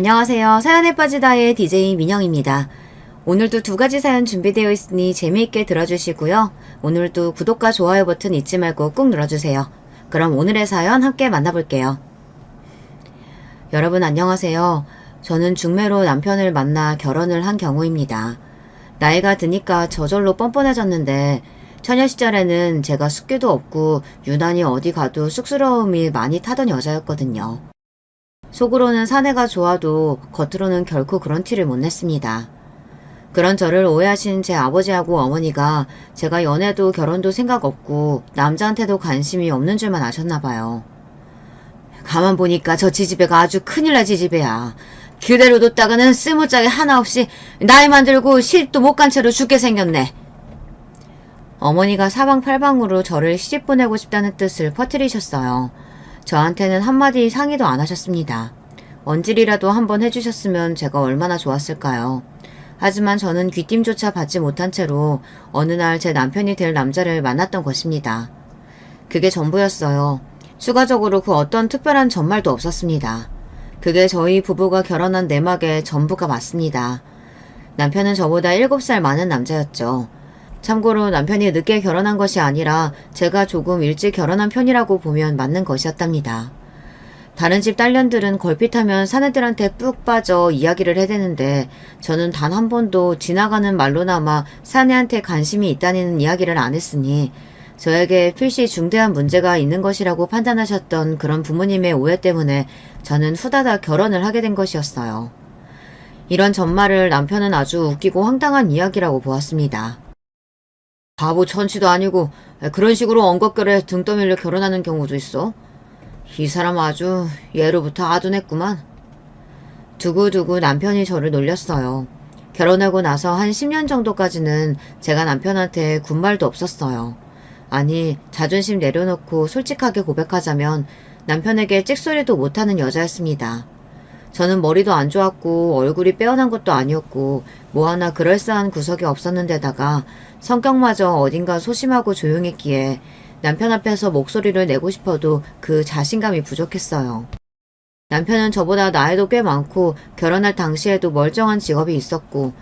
안녕하세요. 사연에 빠지다의 DJ 민영입니다. 오늘도 두 가지 사연 준비되어 있으니 재미있게 들어주시고요. 오늘도 구독과 좋아요 버튼 잊지 말고 꾹 눌러주세요. 그럼 오늘의 사연 함께 만나볼게요. 여러분 안녕하세요. 저는 중매로 남편을 만나 결혼을 한 경우입니다. 나이가 드니까 저절로 뻔뻔해졌는데 처녀 시절에는 제가 숫기도 없고 유난히 어디 가도 쑥스러움이 많이 타던 여자였거든요. 속으로는 사내가 좋아도 겉으로는 결코 그런 티를 못 냈습니다. 그런 저를 오해하신 제 아버지하고 어머니가 제가 연애도 결혼도 생각 없고 남자한테도 관심이 없는 줄만 아셨나 봐요. 가만 보니까 저 지지배가 아주 큰일 날 지지배야. 그대로 뒀다가는 쓰무짝에 하나 없이 나이만 들고 시집도 못 간 채로 죽게 생겼네. 어머니가 사방팔방으로 저를 시집 보내고 싶다는 뜻을 퍼뜨리셨어요. 저한테는 한마디 상의도 안 하셨습니다. 언질이라도 한번 해주셨으면 제가 얼마나 좋았을까요. 하지만 저는 귀띔조차 받지 못한 채로 어느 날 제 남편이 될 남자를 만났던 것입니다. 그게 전부였어요. 추가적으로 그 어떤 특별한 전말도 없었습니다. 그게 저희 부부가 결혼한 내막의 전부가 맞습니다. 남편은 저보다 7살 많은 남자였죠. 참고로 남편이 늦게 결혼한 것이 아니라 제가 조금 일찍 결혼한 편이라고 보면 맞는 것이었답니다. 다른 집 딸년들은 걸핏하면 사내들한테 푹 빠져 이야기를 해대는데 저는 단 한 번도 지나가는 말로나마 사내한테 관심이 있다는 이야기를 안 했으니 저에게 필시 중대한 문제가 있는 것이라고 판단하셨던 그런 부모님의 오해 때문에 저는 후다닥 결혼을 하게 된 것이었어요. 이런 전말을 남편은 아주 웃기고 황당한 이야기라고 보았습니다. 바보 천치도 아니고 그런 식으로 엉겁결에 등 떠밀려 결혼하는 경우도 있어. 이 사람 아주 예로부터 아둔했구만. 두고두고 남편이 저를 놀렸어요. 결혼하고 나서 한 10년 정도까지는 제가 남편한테 군말도 없었어요. 아니, 자존심 내려놓고 솔직하게 고백하자면 남편에게 찍소리도 못하는 여자였습니다. 저는 머리도 안 좋았고 얼굴이 빼어난 것도 아니었고 뭐 하나 그럴싸한 구석이 없었는데다가 성격마저 어딘가 소심하고 조용했기에 남편 앞에서 목소리를 내고 싶어도 그 자신감이 부족했어요. 남편은 저보다 나이도 꽤 많고 결혼할 당시에도 멀쩡한 직업이 있었고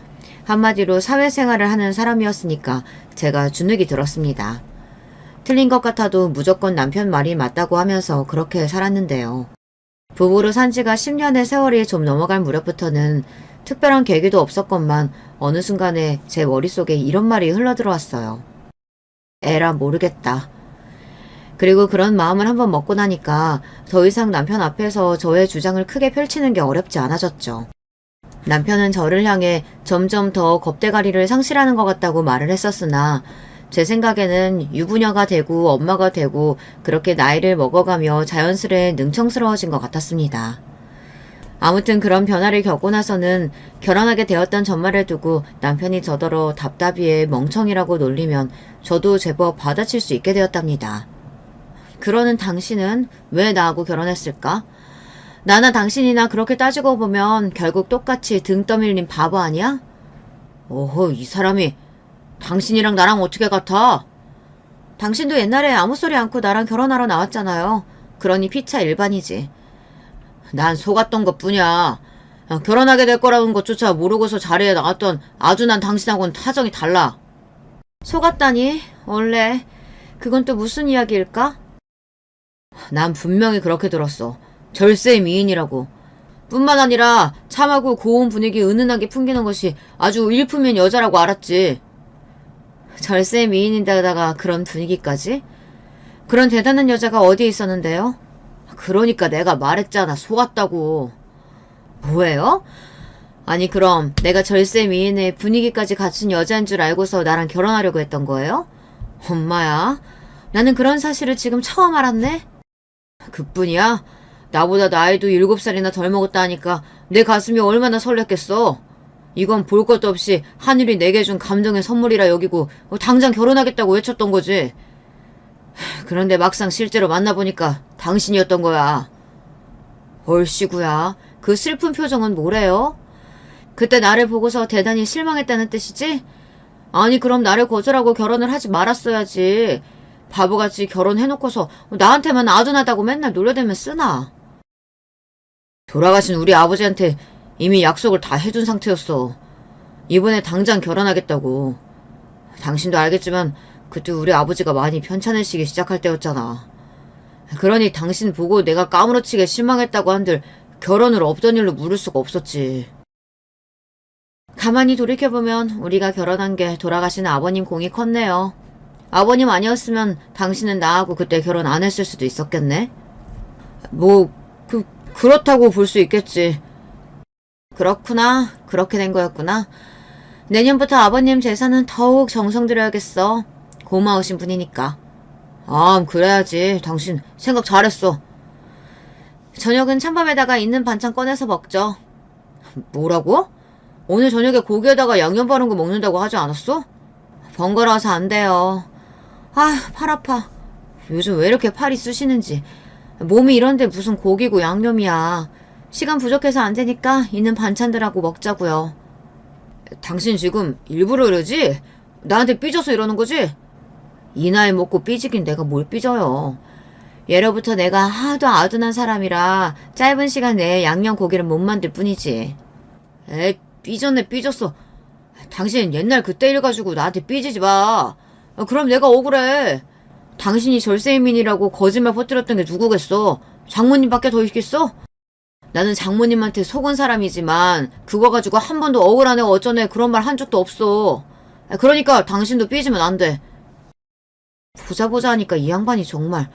한마디로 사회생활을 하는 사람이었으니까 제가 주눅이 들었습니다. 틀린 것 같아도 무조건 남편 말이 맞다고 하면서 그렇게 살았는데요. 부부로 산 지가 10년의 세월이 좀 넘어갈 무렵부터는 특별한 계기도 없었건만 어느 순간에 제 머릿속에 이런 말이 흘러들어왔어요. 에라 모르겠다. 그리고 그런 마음을 한번 먹고 나니까 더 이상 남편 앞에서 저의 주장을 크게 펼치는 게 어렵지 않아졌죠. 남편은 저를 향해 점점 더 겁대가리를 상실하는 것 같다고 말을 했었으나 제 생각에는 유부녀가 되고 엄마가 되고 그렇게 나이를 먹어가며 자연스레 능청스러워진 것 같았습니다. 아무튼 그런 변화를 겪고 나서는 결혼하게 되었던 전말을 두고 남편이 저더러 답답이에 멍청이라고 놀리면 저도 제법 받아칠 수 있게 되었답니다. 그러는 당신은 왜 나하고 결혼했을까? 나나 당신이나 그렇게 따지고 보면 결국 똑같이 등 떠밀린 바보 아니야? 오호, 이 사람이 당신이랑 나랑 어떻게 같아? 당신도 옛날에 아무 소리 않고 나랑 결혼하러 나왔잖아요. 그러니 피차 일반이지. 난 속았던 것뿐이야. 결혼하게 될 거라는 것조차 모르고서 자리에 나왔던 아주 난 당신하고는 타정이 달라. 속았다니? 원래 그건 또 무슨 이야기일까? 난 분명히 그렇게 들었어. 절세 미인이라고. 뿐만 아니라 참하고 고운 분위기 은은하게 풍기는 것이 아주 일품인 여자라고 알았지. 절세 미인인데다가 그런 분위기까지? 그런 대단한 여자가 어디에 있었는데요? 그러니까 내가 말했잖아. 속았다고. 뭐예요? 아니 그럼 내가 절세 미인의 분위기까지 갖춘 여자인 줄 알고서 나랑 결혼하려고 했던 거예요? 엄마야, 나는 그런 사실을 지금 처음 알았네? 그뿐이야? 나보다 나이도 7살이나 덜 먹었다 하니까 내 가슴이 얼마나 설렜겠어. 이건 볼 것도 없이 하늘이 내게 준 감동의 선물이라 여기고 당장 결혼하겠다고 외쳤던 거지. 그런데 막상 실제로 만나보니까 당신이었던 거야. 얼씨구야. 그 슬픈 표정은 뭐래요? 그때 나를 보고서 대단히 실망했다는 뜻이지? 아니 그럼 나를 거절하고 결혼을 하지 말았어야지. 바보같이 결혼해놓고서 나한테만 아둔하다고 맨날 놀려대면 쓰나. 돌아가신 우리 아버지한테 이미 약속을 다 해둔 상태였어. 이번에 당장 결혼하겠다고. 당신도 알겠지만 그때 우리 아버지가 많이 편찮으시기 시작할 때였잖아. 그러니 당신 보고 내가 까무러치게 실망했다고 한들 결혼을 없던 일로 물을 수가 없었지. 가만히 돌이켜보면 우리가 결혼한 게 돌아가신 아버님 공이 컸네요. 아버님 아니었으면 당신은 나하고 그때 결혼 안 했을 수도 있었겠네? 그렇다고 볼 수 있겠지. 그렇구나. 그렇게 된 거였구나. 내년부터 아버님 제사는 더욱 정성 들여야겠어. 고마우신 분이니까. 아, 그래야지. 당신 생각 잘했어. 저녁은 찬밥에다가 있는 반찬 꺼내서 먹죠. 뭐라고? 오늘 저녁에 고기에다가 양념 바른 거 먹는다고 하지 않았어? 번거로워서 안 돼요. 아, 팔 아파. 요즘 왜 이렇게 팔이 쑤시는지. 몸이 이런데 무슨 고기고 양념이야. 시간 부족해서 안 되니까 있는 반찬들하고 먹자고요. 당신 지금 일부러 이러지? 나한테 삐져서 이러는 거지? 이 나이 먹고 삐지긴 내가 뭘 삐져요. 예로부터 내가 하도 아둔한 사람이라 짧은 시간 내에 양념 고기를 못 만들 뿐이지. 에이, 삐졌네 삐졌어. 당신 옛날 그때 일 가지고 나한테 삐지지 마. 그럼 내가 억울해. 당신이 절세인민이라고 거짓말 퍼뜨렸던 게 누구겠어? 장모님밖에 더 있겠어? 나는 장모님한테 속은 사람이지만 그거 가지고 한 번도 억울하네 어쩌네 그런 말 한 적도 없어. 그러니까 당신도 삐지면 안 돼. 보자 하니까 이 양반이 정말.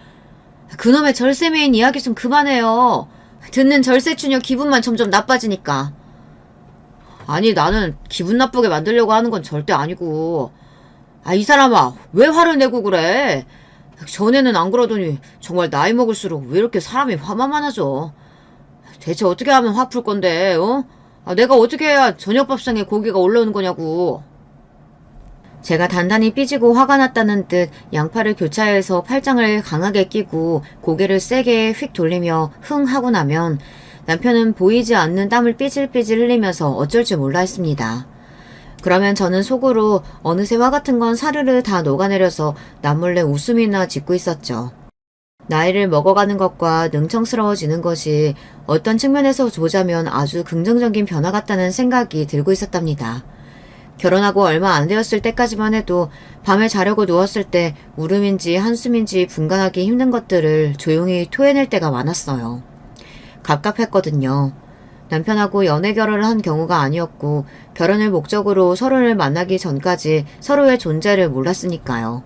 그놈의 절세매인 이야기 좀 그만해요. 듣는 절세추녀 기분만 점점 나빠지니까. 아니 나는 기분 나쁘게 만들려고 하는 건 절대 아니고. 이 사람아 왜 화를 내고 그래? 전에는 안 그러더니 정말 나이 먹을수록 왜 이렇게 사람이 화만 많아져? 대체 어떻게 하면 화 풀 건데, 어? 내가 어떻게 해야 저녁밥상에 고기가 올라오는 거냐고. 제가 단단히 삐지고 화가 났다는 듯 양팔을 교차해서 팔짱을 강하게 끼고 고개를 세게 휙 돌리며 흥 하고 나면 남편은 보이지 않는 땀을 삐질삐질 흘리면서 어쩔 줄 몰라 했습니다. 그러면 저는 속으로 어느새 화 같은 건 사르르 다 녹아내려서 남몰래 웃음이나 짓고 있었죠. 나이를 먹어가는 것과 능청스러워지는 것이 어떤 측면에서 보자면 아주 긍정적인 변화 같다는 생각이 들고 있었답니다. 결혼하고 얼마 안 되었을 때까지만 해도 밤에 자려고 누웠을 때 울음인지 한숨인지 분간하기 힘든 것들을 조용히 토해낼 때가 많았어요. 갑갑했거든요. 남편하고 연애 결혼을 한 경우가 아니었고 결혼을 목적으로 서로를 만나기 전까지 서로의 존재를 몰랐으니까요.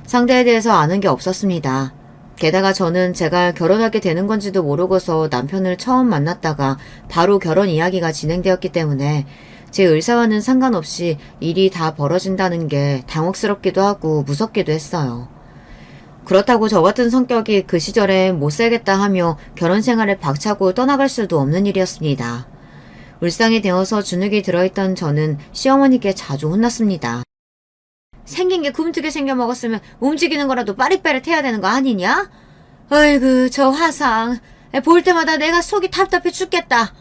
상대에 대해서 아는 게 없었습니다. 게다가 저는 제가 결혼하게 되는 건지도 모르고서 남편을 처음 만났다가 바로 결혼 이야기가 진행되었기 때문에 제 의사와는 상관없이 일이 다 벌어진다는 게 당혹스럽기도 하고 무섭기도 했어요. 그렇다고 저 같은 성격이 그 시절에 못 살겠다 하며 결혼 생활을 박차고 떠나갈 수도 없는 일이었습니다. 울상이 되어서 주눅이 들어있던 저는 시어머니께 자주 혼났습니다. 생긴 게 굼뜨게 생겨 먹었으면 움직이는 거라도 빠릿빠릿해야 되는 거 아니냐? 어이구 저 화상. 볼 때마다 내가 속이 답답해 죽겠다.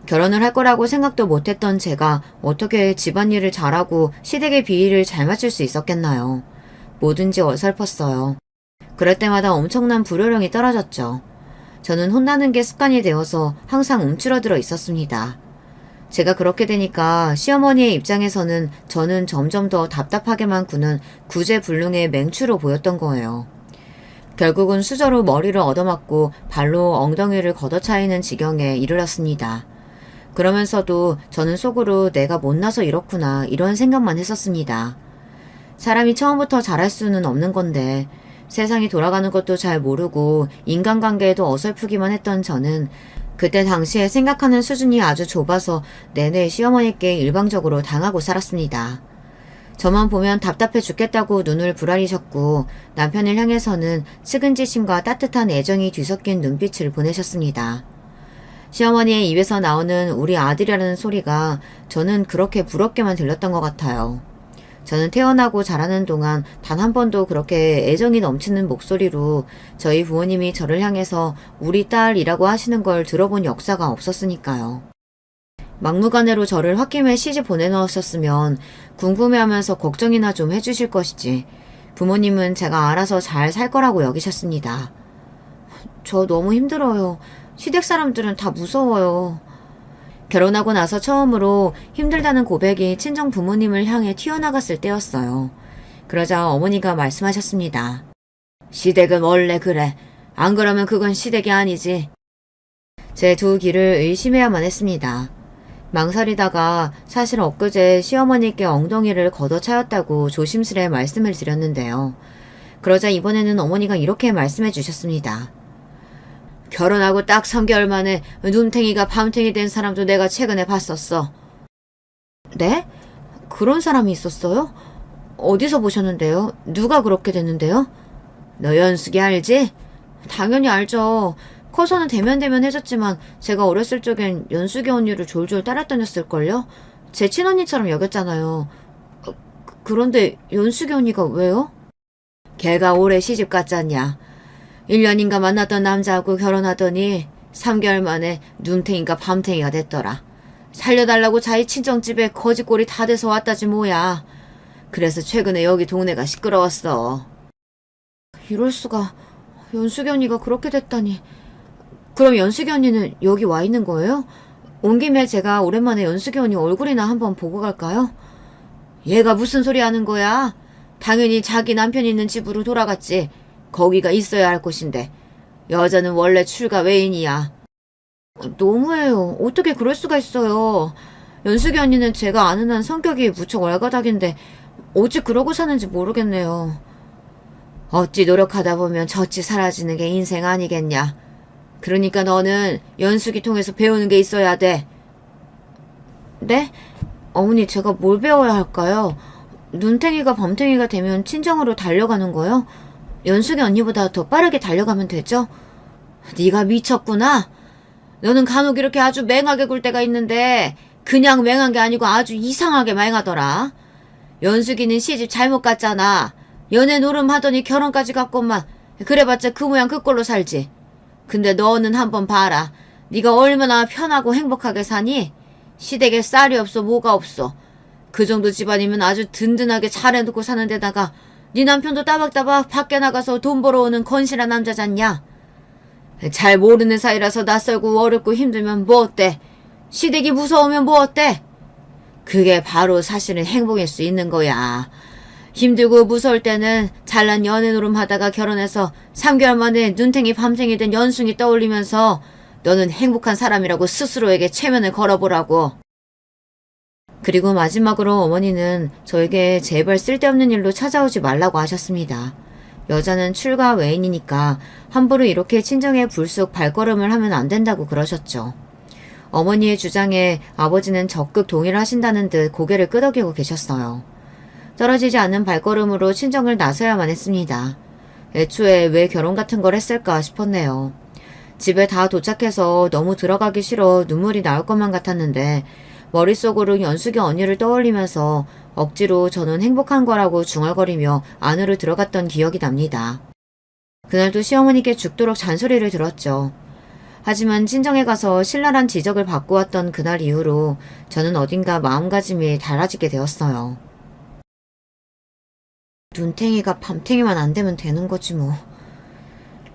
결혼을 할 거라고 생각도 못했던 제가 어떻게 집안일을 잘하고 시댁의 비위를 잘 맞출 수 있었겠나요? 뭐든지 어설펐어요. 그럴 때마다 엄청난 불효령이 떨어졌죠. 저는 혼나는 게 습관이 되어서 항상 움츠러들어 있었습니다. 제가 그렇게 되니까 시어머니의 입장에서는 저는 점점 더 답답하게만 구는 구제불능의 맹추로 보였던 거예요. 결국은 수저로 머리를 얻어맞고 발로 엉덩이를 걷어차이는 지경에 이르렀습니다. 그러면서도 저는 속으로 내가 못나서 이렇구나 이런 생각만 했었습니다. 사람이 처음부터 잘할 수는 없는 건데 세상이 돌아가는 것도 잘 모르고 인간관계에도 어설프기만 했던 저는 그때 당시에 생각하는 수준이 아주 좁아서 내내 시어머니께 일방적으로 당하고 살았습니다. 저만 보면 답답해 죽겠다고 눈을 부라리셨고 남편을 향해서는 측은지심과 따뜻한 애정이 뒤섞인 눈빛을 보내셨습니다. 시어머니의 입에서 나오는 우리 아들이라는 소리가 저는 그렇게 부럽게만 들렸던 것 같아요. 저는 태어나고 자라는 동안 단 한 번도 그렇게 애정이 넘치는 목소리로 저희 부모님이 저를 향해서 우리 딸이라고 하시는 걸 들어본 역사가 없었으니까요. 막무가내로 저를 홧김에 시집 보내놓으셨으면 궁금해하면서 걱정이나 좀 해주실 것이지 부모님은 제가 알아서 잘 살 거라고 여기셨습니다. 저 너무 힘들어요. 시댁 사람들은 다 무서워요. 결혼하고 나서 처음으로 힘들다는 고백이 친정 부모님을 향해 튀어나갔을 때였어요. 그러자 어머니가 말씀하셨습니다. 시댁은 원래 그래. 안 그러면 그건 시댁이 아니지. 제 두 귀를 의심해야만 했습니다. 망설이다가 사실 엊그제 시어머니께 엉덩이를 걷어차였다고 조심스레 말씀을 드렸는데요. 그러자 이번에는 어머니가 이렇게 말씀해 주셨습니다. 결혼하고 딱 3개월 만에 눈탱이가 밤탱이 된 사람도 내가 최근에 봤었어. 네? 그런 사람이 있었어요? 어디서 보셨는데요? 누가 그렇게 됐는데요? 너 연숙이 알지? 당연히 알죠. 커서는 대면대면 해줬지만 제가 어렸을 적엔 연숙이 언니를 졸졸 따라다녔을걸요? 제 친언니처럼 여겼잖아요. 그런데 연숙이 언니가 왜요? 걔가 올해 시집 갔잖냐. 1년인가 만났던 남자하고 결혼하더니 3개월 만에 눈탱이가 밤탱이가 됐더라. 살려달라고 자기 친정집에 거지꼴이 다 돼서 왔다지 뭐야. 그래서 최근에 여기 동네가 시끄러웠어. 이럴 수가. 연숙이 언니가 그렇게 됐다니. 그럼 연숙이 언니는 여기 와 있는 거예요? 온 김에 제가 오랜만에 연숙이 언니 얼굴이나 한번 보고 갈까요? 얘가 무슨 소리 하는 거야? 당연히 자기 남편 있는 집으로 돌아갔지. 거기가 있어야 할 곳인데. 여자는 원래 출가 외인이야. 너무해요. 어떻게 그럴 수가 있어요. 연숙이 언니는 제가 아는 한 성격이 무척 왈가닥인데 어찌 그러고 사는지 모르겠네요. 어찌 노력하다 보면 젖이 사라지는 게 인생 아니겠냐. 그러니까 너는 연숙이 통해서 배우는 게 있어야 돼. 네? 어머니 제가 뭘 배워야 할까요? 눈탱이가 밤탱이가 되면 친정으로 달려가는 거요? 연숙이 언니보다 더 빠르게 달려가면 되죠? 네가 미쳤구나. 너는 간혹 이렇게 아주 맹하게 굴 때가 있는데 그냥 맹한 게 아니고 아주 이상하게 맹하더라. 연숙이는 시집 잘못 갔잖아. 연애 노름하더니 결혼까지 갔건만. 그래봤자 그 모양 그 꼴로 살지. 근데 너는 한번 봐라. 네가 얼마나 편하고 행복하게 사니? 시댁에 쌀이 없어 뭐가 없어. 그 정도 집안이면 아주 든든하게 잘 해놓고 사는 데다가 네 남편도 따박따박 밖에 나가서 돈 벌어오는 건실한 남자잖냐. 잘 모르는 사이라서 낯설고 어렵고 힘들면 뭐 어때? 시댁이 무서우면 뭐 어때? 그게 바로 사실은 행복일 수 있는 거야. 힘들고 무서울 때는 잘난 연애 노름 하다가 결혼해서 3개월 만에 눈탱이 밤탱이 된 연순이 떠올리면서 너는 행복한 사람이라고 스스로에게 체면을 걸어보라고. 그리고 마지막으로 어머니는 저에게 제발 쓸데없는 일로 찾아오지 말라고 하셨습니다. 여자는 출가 외인이니까 함부로 이렇게 친정에 불쑥 발걸음을 하면 안 된다고 그러셨죠. 어머니의 주장에 아버지는 적극 동의를 하신다는 듯 고개를 끄덕이고 계셨어요. 떨어지지 않는 발걸음으로 친정을 나서야만 했습니다. 애초에 왜 결혼 같은 걸 했을까 싶었네요. 집에 다 도착해서 너무 들어가기 싫어 눈물이 나올 것만 같았는데 머릿속으로 연숙이 언니를 떠올리면서 억지로 저는 행복한 거라고 중얼거리며 안으로 들어갔던 기억이 납니다. 그날도 시어머니께 죽도록 잔소리를 들었죠. 하지만 친정에 가서 신랄한 지적을 받고 왔던 그날 이후로 저는 어딘가 마음가짐이 달라지게 되었어요. 눈탱이가 밤탱이만 안 되면 되는 거지 뭐.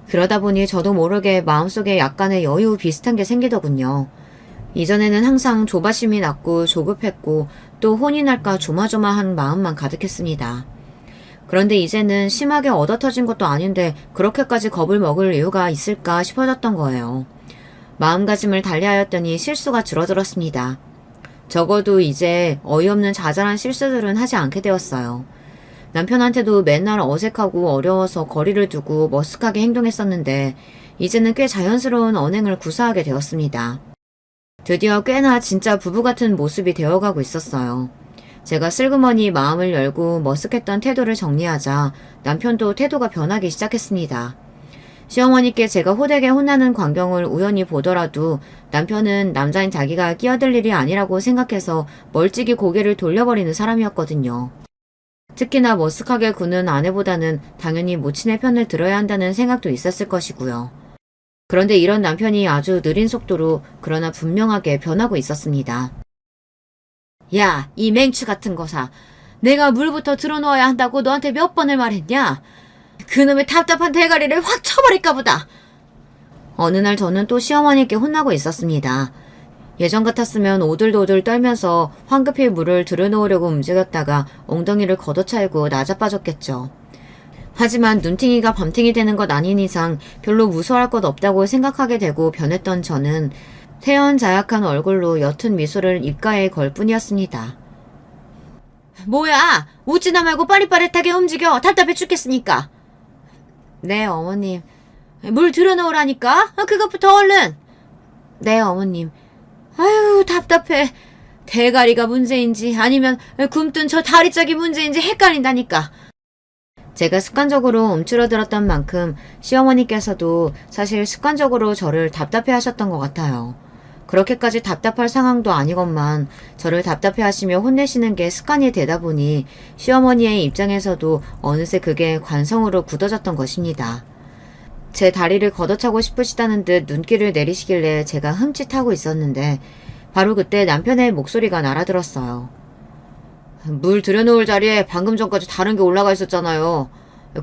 그러다 보니 저도 모르게 마음속에 약간의 여유 비슷한 게 생기더군요. 이전에는 항상 조바심이 났고 조급했고 또 혼이 날까 조마조마한 마음만 가득했습니다. 그런데 이제는 심하게 얻어터진 것도 아닌데 그렇게까지 겁을 먹을 이유가 있을까 싶어졌던 거예요. 마음가짐을 달리하였더니 실수가 줄어들었습니다. 적어도 이제 어이없는 자잘한 실수들은 하지 않게 되었어요. 남편한테도 맨날 어색하고 어려워서 거리를 두고 머쓱하게 행동했었는데 이제는 꽤 자연스러운 언행을 구사하게 되었습니다. 드디어 꽤나 진짜 부부 같은 모습이 되어가고 있었어요. 제가 슬그머니 마음을 열고 머쓱했던 태도를 정리하자 남편도 태도가 변하기 시작했습니다. 시어머니께 제가 호되게 혼나는 광경을 우연히 보더라도 남편은 남자인 자기가 끼어들 일이 아니라고 생각해서 멀찍이 고개를 돌려버리는 사람이었거든요. 특히나 머쓱하게 구는 아내보다는 당연히 모친의 편을 들어야 한다는 생각도 있었을 것이고요. 그런데 이런 남편이 아주 느린 속도로 그러나 분명하게 변하고 있었습니다. 야, 이 맹추 같은 거사. 내가 물부터 들어놓아야 한다고 너한테 몇 번을 말했냐? 그놈의 답답한 대가리를 확 쳐버릴까 보다. 어느 날 저는 또 시어머니께 혼나고 있었습니다. 예전 같았으면 오들오들 떨면서 황급히 물을 들여놓으려고 움직였다가 엉덩이를 걷어차이고 나자빠졌겠죠. 하지만 눈팅이가 밤팅이 되는 것 아닌 이상 별로 무서워할 것 없다고 생각하게 되고 변했던 저는 태연자약한 얼굴로 옅은 미소를 입가에 걸 뿐이었습니다. 뭐야! 웃지나 말고 빠릿빠릿하게 움직여! 답답해 죽겠으니까! 네, 어머님. 물 들여놓으라니까? 그것부터 얼른! 네, 어머님. 아유, 답답해. 대가리가 문제인지 아니면 굼뜬 저 다리짝이 문제인지 헷갈린다니까. 제가 습관적으로 움츠러들었던 만큼 시어머니께서도 사실 습관적으로 저를 답답해 하셨던 것 같아요. 그렇게까지 답답할 상황도 아니건만 저를 답답해 하시며 혼내시는 게 습관이 되다 보니 시어머니의 입장에서도 어느새 그게 관성으로 굳어졌던 것입니다. 제 다리를 걷어차고 싶으시다는 듯 눈길을 내리시길래 제가 흠칫하고 있었는데 바로 그때 남편의 목소리가 날아들었어요. 물 들여놓을 자리에 방금 전까지 다른 게 올라가 있었잖아요.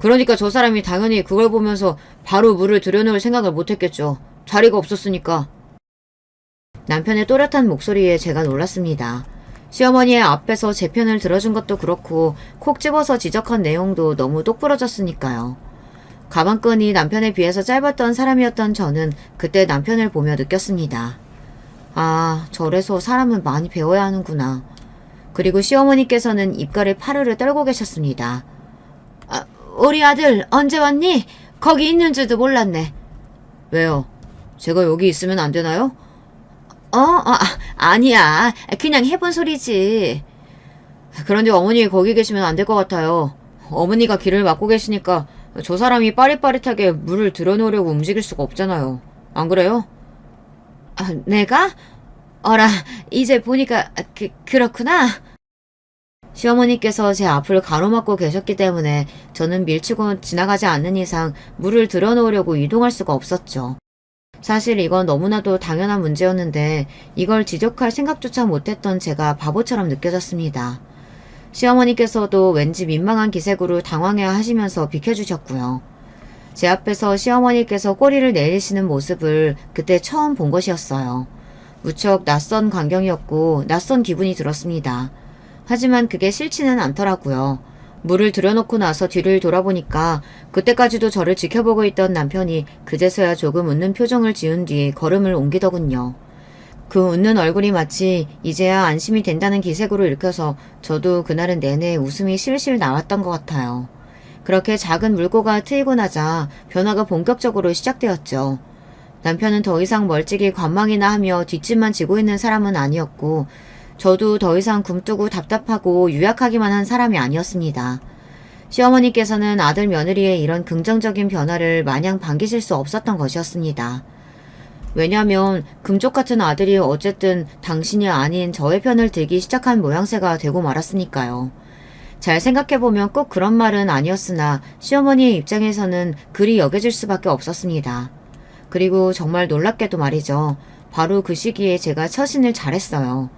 그러니까 저 사람이 당연히 그걸 보면서 바로 물을 들여놓을 생각을 못했겠죠. 자리가 없었으니까. 남편의 또렷한 목소리에 제가 놀랐습니다. 시어머니의 앞에서 제 편을 들어준 것도 그렇고 콕 집어서 지적한 내용도 너무 똑부러졌으니까요. 가방끈이 남편에 비해서 짧았던 사람이었던 저는 그때 남편을 보며 느꼈습니다. 아, 저래서 사람은 많이 배워야 하는구나. 그리고 시어머니께서는 입가를 파르르 떨고 계셨습니다. 아, 우리 아들 언제 왔니? 거기 있는 줄도 몰랐네. 왜요? 제가 여기 있으면 안 되나요? 아니야. 그냥 해본 소리지. 그런데 어머니 거기 계시면 안 될 것 같아요. 어머니가 길을 막고 계시니까 저 사람이 빠릿빠릿하게 물을 들여놓으려고 움직일 수가 없잖아요. 안 그래요? 아, 내가? 어라, 이제 보니까 그렇구나. 시어머니께서 제 앞을 가로막고 계셨기 때문에 저는 밀치고 지나가지 않는 이상 물을 들여놓으려고 이동할 수가 없었죠. 사실 이건 너무나도 당연한 문제였는데 이걸 지적할 생각조차 못했던 제가 바보처럼 느껴졌습니다. 시어머니께서도 왠지 민망한 기색으로 당황해 하시면서 비켜주셨고요. 제 앞에서 시어머니께서 꼬리를 내리시는 모습을 그때 처음 본 것이었어요. 무척 낯선 광경이었고 낯선 기분이 들었습니다. 하지만 그게 싫지는 않더라고요. 물을 들여놓고 나서 뒤를 돌아보니까 그때까지도 저를 지켜보고 있던 남편이 그제서야 조금 웃는 표정을 지은 뒤 걸음을 옮기더군요. 그 웃는 얼굴이 마치 이제야 안심이 된다는 기색으로 읽혀서 저도 그날은 내내 웃음이 실실 나왔던 것 같아요. 그렇게 작은 물고가 트이고 나자 변화가 본격적으로 시작되었죠. 남편은 더 이상 멀찍이 관망이나 하며 뒷짐만 지고 있는 사람은 아니었고 저도 더 이상 굼뜨고 답답하고 유약하기만 한 사람이 아니었습니다. 시어머니께서는 아들 며느리의 이런 긍정적인 변화를 마냥 반기실 수 없었던 것이었습니다. 왜냐하면 금쪽 같은 아들이 어쨌든 당신이 아닌 저의 편을 들기 시작한 모양새가 되고 말았으니까요. 잘 생각해보면 꼭 그런 말은 아니었으나 시어머니의 입장에서는 그리 여겨질 수밖에 없었습니다. 그리고 정말 놀랍게도 말이죠. 바로 그 시기에 제가 처신을 잘했어요.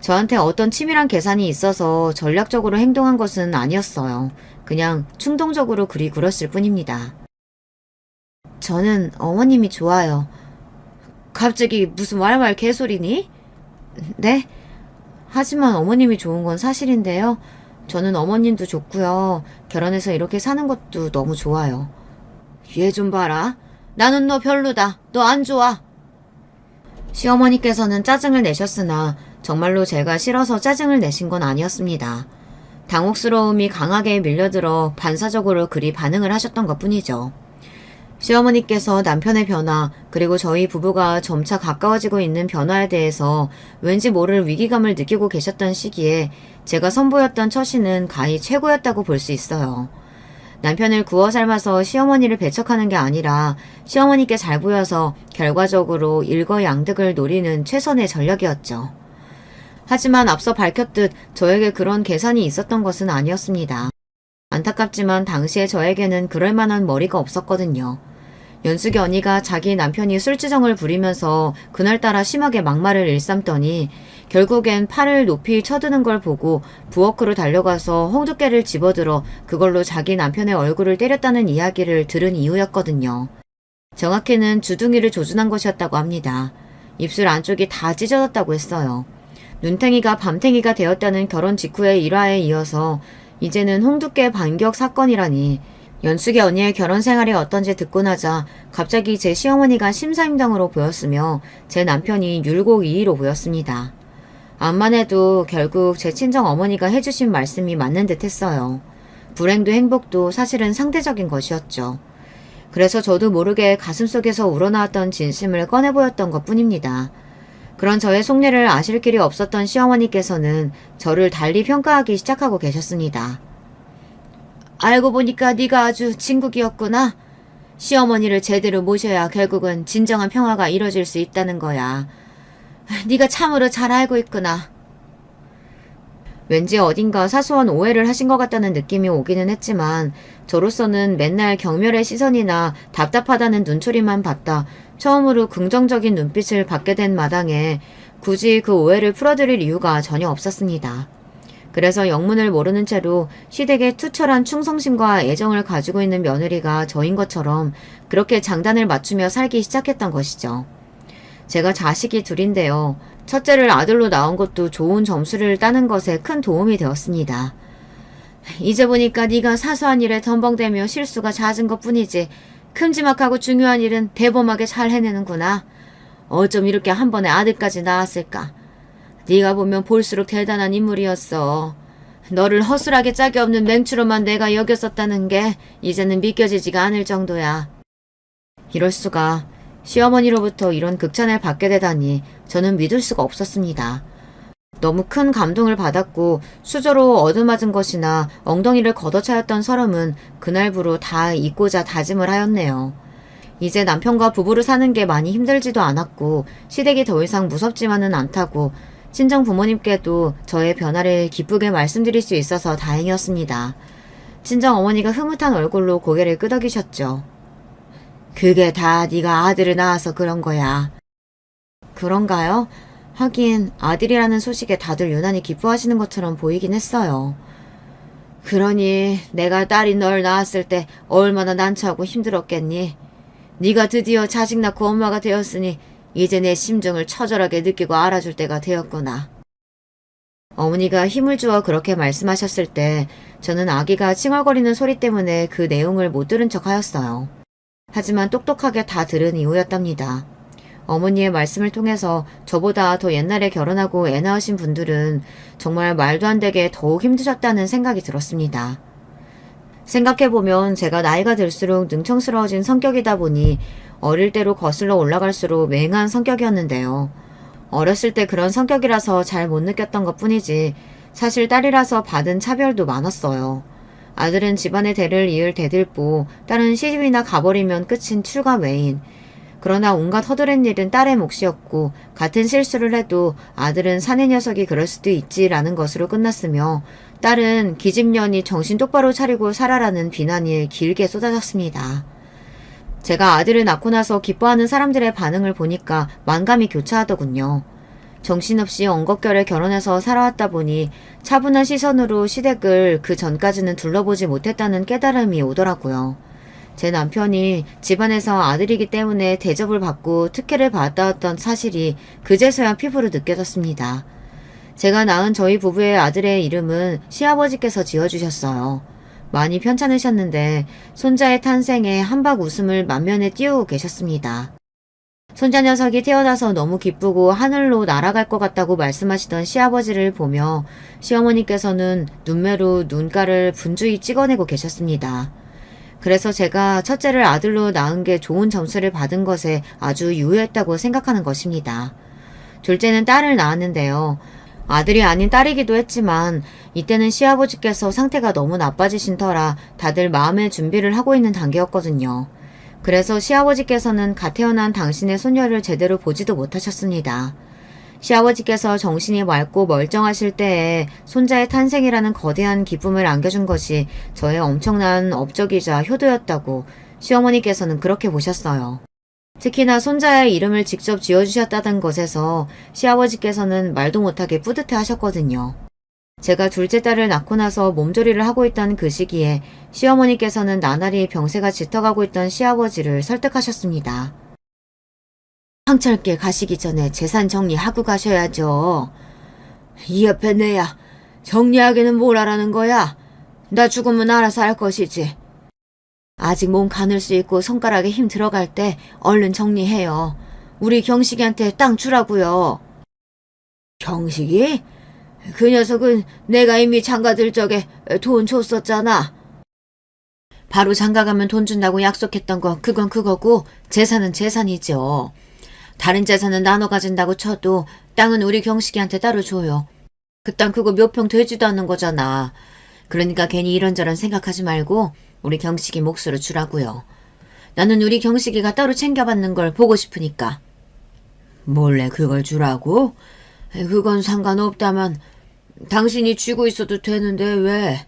저한테 어떤 치밀한 계산이 있어서 전략적으로 행동한 것은 아니었어요. 그냥 충동적으로 그리 굴었을 뿐입니다. 저는 어머님이 좋아요. 갑자기 무슨 말말 개소리니? 네? 하지만 어머님이 좋은 건 사실인데요. 저는 어머님도 좋고요. 결혼해서 이렇게 사는 것도 너무 좋아요. 얘 좀 봐라. 나는 너 별로다. 너 안 좋아. 시어머니께서는 짜증을 내셨으나 정말로 제가 싫어서 짜증을 내신 건 아니었습니다. 당혹스러움이 강하게 밀려들어 반사적으로 그리 반응을 하셨던 것뿐이죠. 시어머니께서 남편의 변화, 그리고 저희 부부가 점차 가까워지고 있는 변화에 대해서 왠지 모를 위기감을 느끼고 계셨던 시기에 제가 선보였던 처신은 가히 최고였다고 볼 수 있어요. 남편을 구워 삶아서 시어머니를 배척하는 게 아니라 시어머니께 잘 보여서 결과적으로 일거양득을 노리는 최선의 전략이었죠. 하지만 앞서 밝혔듯 저에게 그런 계산이 있었던 것은 아니었습니다. 안타깝지만 당시에 저에게는 그럴 만한 머리가 없었거든요. 연숙이 언니가 자기 남편이 술주정을 부리면서 그날따라 심하게 막말을 일삼더니 결국엔 팔을 높이 쳐드는 걸 보고 부엌으로 달려가서 홍두깨를 집어들어 그걸로 자기 남편의 얼굴을 때렸다는 이야기를 들은 이유였거든요. 정확히는 주둥이를 조준한 것이었다고 합니다. 입술 안쪽이 다 찢어졌다고 했어요. 눈탱이가 밤탱이가 되었다는 결혼 직후의 일화에 이어서 이제는 홍두깨 반격 사건이라니. 연숙이 언니의 결혼 생활이 어떤지 듣고 나자 갑자기 제 시어머니가 심사임당으로 보였으며 제 남편이 율곡이의로 보였습니다. 암만 해도 결국 제 친정 어머니가 해주신 말씀이 맞는 듯 했어요. 불행도 행복도 사실은 상대적인 것이었죠. 그래서 저도 모르게 가슴속에서 우러나왔던 진심을 꺼내보였던 것 뿐입니다. 그런 저의 속내를 아실 길이 없었던 시어머니께서는 저를 달리 평가하기 시작하고 계셨습니다. 알고 보니까 네가 아주 진국이었구나. 시어머니를 제대로 모셔야 결국은 진정한 평화가 이뤄질 수 있다는 거야. 네가 참으로 잘 알고 있구나. 왠지 어딘가 사소한 오해를 하신 것 같다는 느낌이 오기는 했지만 저로서는 맨날 경멸의 시선이나 답답하다는 눈초리만 받다 처음으로 긍정적인 눈빛을 받게 된 마당에 굳이 그 오해를 풀어드릴 이유가 전혀 없었습니다. 그래서 영문을 모르는 채로 시댁에 투철한 충성심과 애정을 가지고 있는 며느리가 저인 것처럼 그렇게 장단을 맞추며 살기 시작했던 것이죠. 제가 자식이 둘인데요. 첫째를 아들로 낳은 것도 좋은 점수를 따는 것에 큰 도움이 되었습니다. 이제 보니까 네가 사소한 일에 덤벙대며 실수가 잦은 것뿐이지 큼지막하고 중요한 일은 대범하게 잘 해내는구나. 어쩜 이렇게 한 번에 아들까지 낳았을까. 네가 보면 볼수록 대단한 인물이었어. 너를 허술하게 짝이 없는 맹추로만 내가 여겼었다는 게 이제는 믿겨지지가 않을 정도야. 이럴 수가. 시어머니로부터 이런 극찬을 받게 되다니 저는 믿을 수가 없었습니다. 너무 큰 감동을 받았고 수저로 얻어맞은 것이나 엉덩이를 걷어차였던 서름은 그날부로 다 잊고자 다짐을 하였네요. 이제 남편과 부부로 사는 게 많이 힘들지도 않았고 시댁이 더 이상 무섭지만은 않다고 친정 부모님께도 저의 변화를 기쁘게 말씀드릴 수 있어서 다행이었습니다. 친정 어머니가 흐뭇한 얼굴로 고개를 끄덕이셨죠. 그게 다 네가 아들을 낳아서 그런 거야. 그런가요? 하긴 아들이라는 소식에 다들 유난히 기뻐하시는 것처럼 보이긴 했어요. 그러니 내가 딸이 널 낳았을 때 얼마나 난처하고 힘들었겠니? 네가 드디어 자식 낳고 엄마가 되었으니 이제 내 심정을 처절하게 느끼고 알아줄 때가 되었구나. 어머니가 힘을 주어 그렇게 말씀하셨을 때 저는 아기가 칭얼거리는 소리 때문에 그 내용을 못 들은 척 하였어요. 하지만 똑똑하게 다 들은 이유였답니다. 어머니의 말씀을 통해서 저보다 더 옛날에 결혼하고 애 낳으신 분들은 정말 말도 안 되게 더욱 힘드셨다는 생각이 들었습니다. 생각해보면 제가 나이가 들수록 능청스러워진 성격이다 보니 어릴 때로 거슬러 올라갈수록 맹한 성격이었는데요. 어렸을 때 그런 성격이라서 잘 못 느꼈던 것 뿐이지 사실 딸이라서 받은 차별도 많았어요. 아들은 집안의 대를 이을 대들보, 딸은 시집이나 가버리면 끝인 출가 외인. 그러나 온갖 허드렛 일은 딸의 몫이었고 같은 실수를 해도 아들은 사내 녀석이 그럴 수도 있지라는 것으로 끝났으며 딸은 기집년이 정신 똑바로 차리고 살아라는 비난이 길게 쏟아졌습니다. 제가 아들을 낳고 나서 기뻐하는 사람들의 반응을 보니까 만감이 교차하더군요. 정신없이 엉겁결에 결혼해서 살아왔다 보니 차분한 시선으로 시댁을 그 전까지는 둘러보지 못했다는 깨달음이 오더라고요. 제 남편이 집안에서 아들이기 때문에 대접을 받고 특혜를 받아왔던 사실이 그제서야 피부로 느껴졌습니다. 제가 낳은 저희 부부의 아들의 이름은 시아버지께서 지어주셨어요. 많이 편찮으셨는데 손자의 탄생에 한박 웃음을 만면에 띄우고 계셨습니다. 손자 녀석이 태어나서 너무 기쁘고 하늘로 날아갈 것 같다고 말씀하시던 시아버지를 보며 시어머니께서는 눈매로 눈가를 분주히 찍어내고 계셨습니다. 그래서 제가 첫째를 아들로 낳은 게 좋은 점수를 받은 것에 아주 유효했다고 생각하는 것입니다. 둘째는 딸을 낳았는데요. 아들이 아닌 딸이기도 했지만 이때는 시아버지께서 상태가 너무 나빠지신 터라 다들 마음의 준비를 하고 있는 단계였거든요. 그래서 시아버지께서는 갓 태어난 당신의 손녀를 제대로 보지도 못하셨습니다. 시아버지께서 정신이 맑고 멀쩡하실 때에 손자의 탄생이라는 거대한 기쁨을 안겨준 것이 저의 엄청난 업적이자 효도였다고 시어머니께서는 그렇게 보셨어요. 특히나 손자의 이름을 직접 지어주셨다던 것에서 시아버지께서는 말도 못하게 뿌듯해 하셨거든요. 제가 둘째 딸을 낳고 나서 몸조리를 하고 있던 그 시기에 시어머니께서는 나날이 병세가 짙어가고 있던 시아버지를 설득하셨습니다. 황철께 가시기 전에 재산 정리하고 가셔야죠. 이 옆에 내야 정리하기는 뭘 하라는 거야? 나 죽으면 알아서 할 것이지. 아직 몸 가눌 수 있고 손가락에 힘 들어갈 때 얼른 정리해요. 우리 경식이한테 땅 주라고요. 경식이? 그 녀석은 내가 이미 장가들 적에 돈 줬었잖아. 바로 장가가면 돈 준다고 약속했던 거 그건 그거고 재산은 재산이죠. 다른 재산은 나눠 가진다고 쳐도 땅은 우리 경식이한테 따로 줘요. 그 땅 그거 몇 평 되지도 않는 거잖아. 그러니까 괜히 이런저런 생각하지 말고 우리 경식이 몫으로 주라고요. 나는 우리 경식이가 따로 챙겨받는 걸 보고 싶으니까. 몰래 그걸 주라고? 그건 상관없다만 당신이 쥐고 있어도 되는데 왜?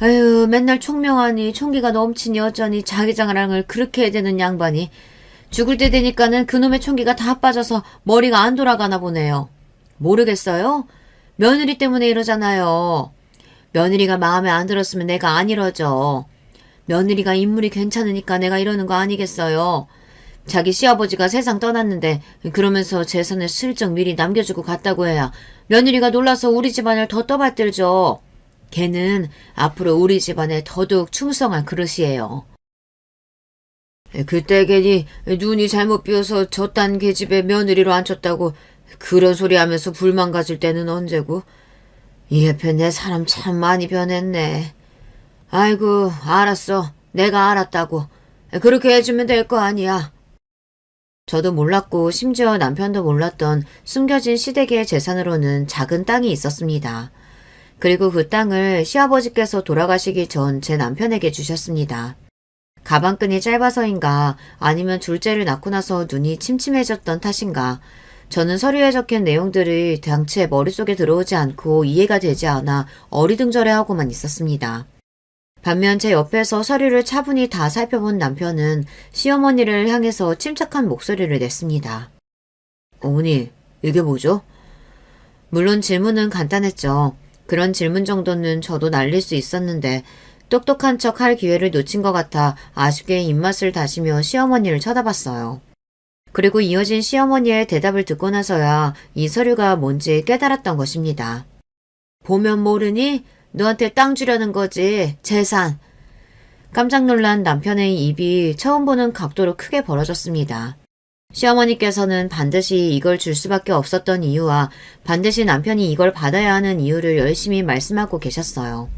아유, 맨날 총명하니 총기가 넘치니 어쩌니 자기 자랑을 그렇게 해대는 양반이 죽을 때 되니까는 그놈의 총기가 다 빠져서 머리가 안 돌아가나 보네요. 모르겠어요? 며느리 때문에 이러잖아요. 며느리가 마음에 안 들었으면 내가 안 이러죠. 며느리가 인물이 괜찮으니까 내가 이러는 거 아니겠어요. 자기 시아버지가 세상 떠났는데 그러면서 재산을 슬쩍 미리 남겨주고 갔다고 해야 며느리가 놀라서 우리 집안을 더 떠받들죠. 걔는 앞으로 우리 집안에 더더욱 충성할 그릇이에요. 그때 괜히 눈이 잘못 비어서 저딴 계집에 며느리로 앉혔다고 그런 소리 하면서 불만 가질 때는 언제고. 이 옆에 내 사람 참 많이 변했네. 아이고, 알았어. 내가 알았다고. 그렇게 해주면 될 거 아니야. 저도 몰랐고 심지어 남편도 몰랐던 숨겨진 시댁의 재산으로는 작은 땅이 있었습니다. 그리고 그 땅을 시아버지께서 돌아가시기 전 제 남편에게 주셨습니다. 가방끈이 짧아서인가 아니면 둘째를 낳고 나서 눈이 침침해졌던 탓인가 저는 서류에 적힌 내용들이 당최 머릿속에 들어오지 않고 이해가 되지 않아 어리둥절해하고만 있었습니다. 반면 제 옆에서 서류를 차분히 다 살펴본 남편은 시어머니를 향해서 침착한 목소리를 냈습니다. 어머니, 이게 뭐죠? 물론 질문은 간단했죠. 그런 질문 정도는 저도 날릴 수 있었는데 똑똑한 척 할 기회를 놓친 것 같아 아쉽게 입맛을 다시며 시어머니를 쳐다봤어요. 그리고 이어진 시어머니의 대답을 듣고 나서야 이 서류가 뭔지 깨달았던 것입니다. 보면 모르니? 너한테 땅 주려는 거지. 재산. 깜짝 놀란 남편의 입이 처음 보는 각도로 크게 벌어졌습니다. 시어머니께서는 반드시 이걸 줄 수밖에 없었던 이유와 반드시 남편이 이걸 받아야 하는 이유를 열심히 말씀하고 계셨어요.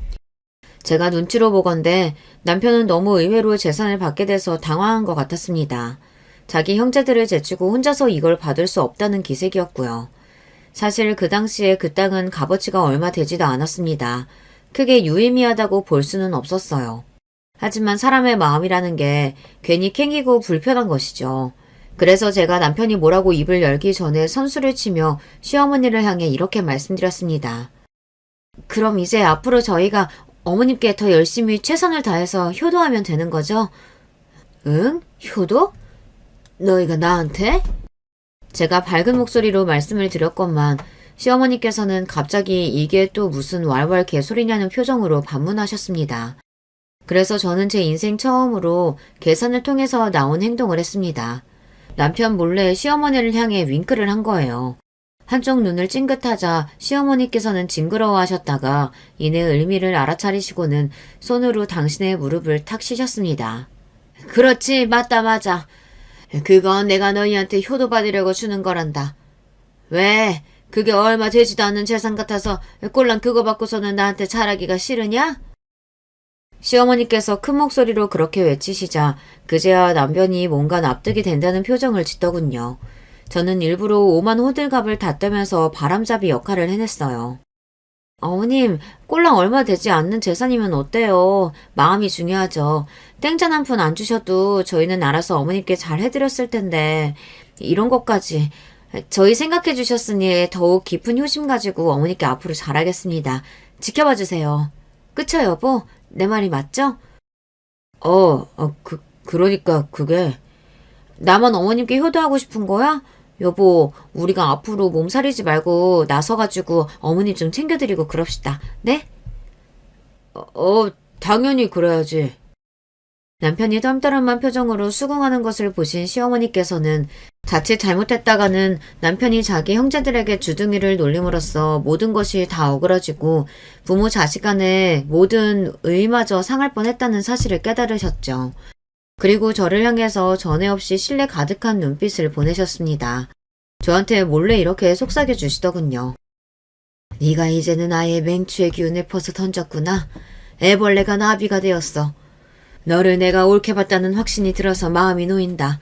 제가 눈치로 보건대 남편은 너무 의외로 재산을 받게 돼서 당황한 것 같았습니다. 자기 형제들을 제치고 혼자서 이걸 받을 수 없다는 기색이었고요. 사실 그 당시에 그 땅은 값어치가 얼마 되지도 않았습니다. 크게 유의미하다고 볼 수는 없었어요. 하지만 사람의 마음이라는 게 괜히 캥기고 불편한 것이죠. 그래서 제가 남편이 뭐라고 입을 열기 전에 선수를 치며 시어머니를 향해 이렇게 말씀드렸습니다. 그럼 이제 앞으로 저희가 어머님께 더 열심히 최선을 다해서 효도하면 되는 거죠? 응? 효도? 너희가 나한테? 제가 밝은 목소리로 말씀을 드렸건만 시어머니께서는 갑자기 이게 또 무슨 왈왈 개소리냐는 표정으로 반문하셨습니다. 그래서 저는 제 인생 처음으로 계산을 통해서 나온 행동을 했습니다. 남편 몰래 시어머니를 향해 윙크를 한 거예요. 한쪽 눈을 찡긋하자 시어머니께서는 징그러워하셨다가 이내 의미를 알아차리시고는 손으로 당신의 무릎을 탁 치셨습니다. 그렇지, 맞다, 맞아. 그건 내가 너희한테 효도받으려고 주는 거란다. 왜? 그게 얼마 되지도 않는 재산 같아서 꼴랑 그거 받고서는 나한테 잘하기가 싫으냐? 시어머니께서 큰 목소리로 그렇게 외치시자 그제야 남편이 뭔가 납득이 된다는 표정을 짓더군요. 저는 일부러 오만 호들갑을 다 떠면서 바람잡이 역할을 해냈어요. 어머님, 꼴랑 얼마 되지 않는 재산이면 어때요? 마음이 중요하죠. 땡잔 한 푼 안 주셔도 저희는 알아서 어머님께 잘 해드렸을 텐데 이런 것까지 저희 생각해 주셨으니 더욱 깊은 효심 가지고 어머니께 앞으로 잘하겠습니다. 지켜봐 주세요. 그쵸 여보? 내 말이 맞죠? 그러니까 그게 나만 어머님께 효도하고 싶은 거야? 여보, 우리가 앞으로 몸살이지 말고 나서가지고 어머니 좀 챙겨드리고 그럽시다. 네? 당연히 그래야지. 남편이 덤떠름한 표정으로 수긍하는 것을 보신 시어머니께서는 자칫 잘못했다가는 남편이 자기 형제들에게 주둥이를 놀림으로써 모든 것이 다 어그러지고 부모 자식 간의 모든 의마저 상할 뻔했다는 사실을 깨달으셨죠. 그리고 저를 향해서 전에 없이 신뢰 가득한 눈빛을 보내셨습니다. 저한테 몰래 이렇게 속삭여 주시더군요. 네가 이제는 아예 맹추의 기운을 퍼서 던졌구나. 애벌레가 나비가 되었어. 너를 내가 옳게 봤다는 확신이 들어서 마음이 놓인다.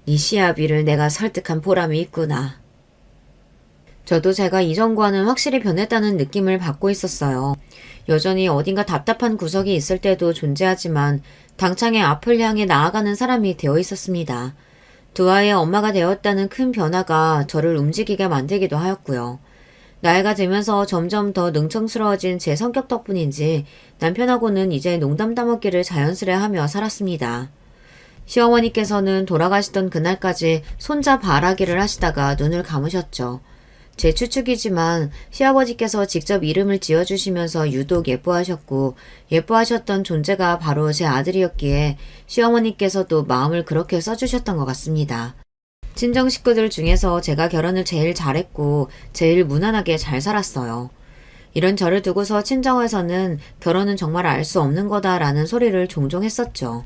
네 시아비를 내가 설득한 보람이 있구나. 저도 제가 이전과는 확실히 변했다는 느낌을 받고 있었어요. 여전히 어딘가 답답한 구석이 있을 때도 존재하지만 당장의 앞을 향해 나아가는 사람이 되어 있었습니다. 두 아이의 엄마가 되었다는 큰 변화가 저를 움직이게 만들기도 하였고요. 나이가 들면서 점점 더 능청스러워진 제 성격 덕분인지 남편하고는 이제 농담 따먹기를 자연스레 하며 살았습니다. 시어머니께서는 돌아가시던 그날까지 손자 바라기를 하시다가 눈을 감으셨죠. 제 추측이지만 시아버지께서 직접 이름을 지어주시면서 유독 예뻐하셨고 예뻐하셨던 존재가 바로 제 아들이었기에 시어머니께서도 마음을 그렇게 써주셨던 것 같습니다. 친정 식구들 중에서 제가 결혼을 제일 잘했고 제일 무난하게 잘 살았어요. 이런 저를 두고서 친정에서는 결혼은 정말 알 수 없는 거다라는 소리를 종종 했었죠.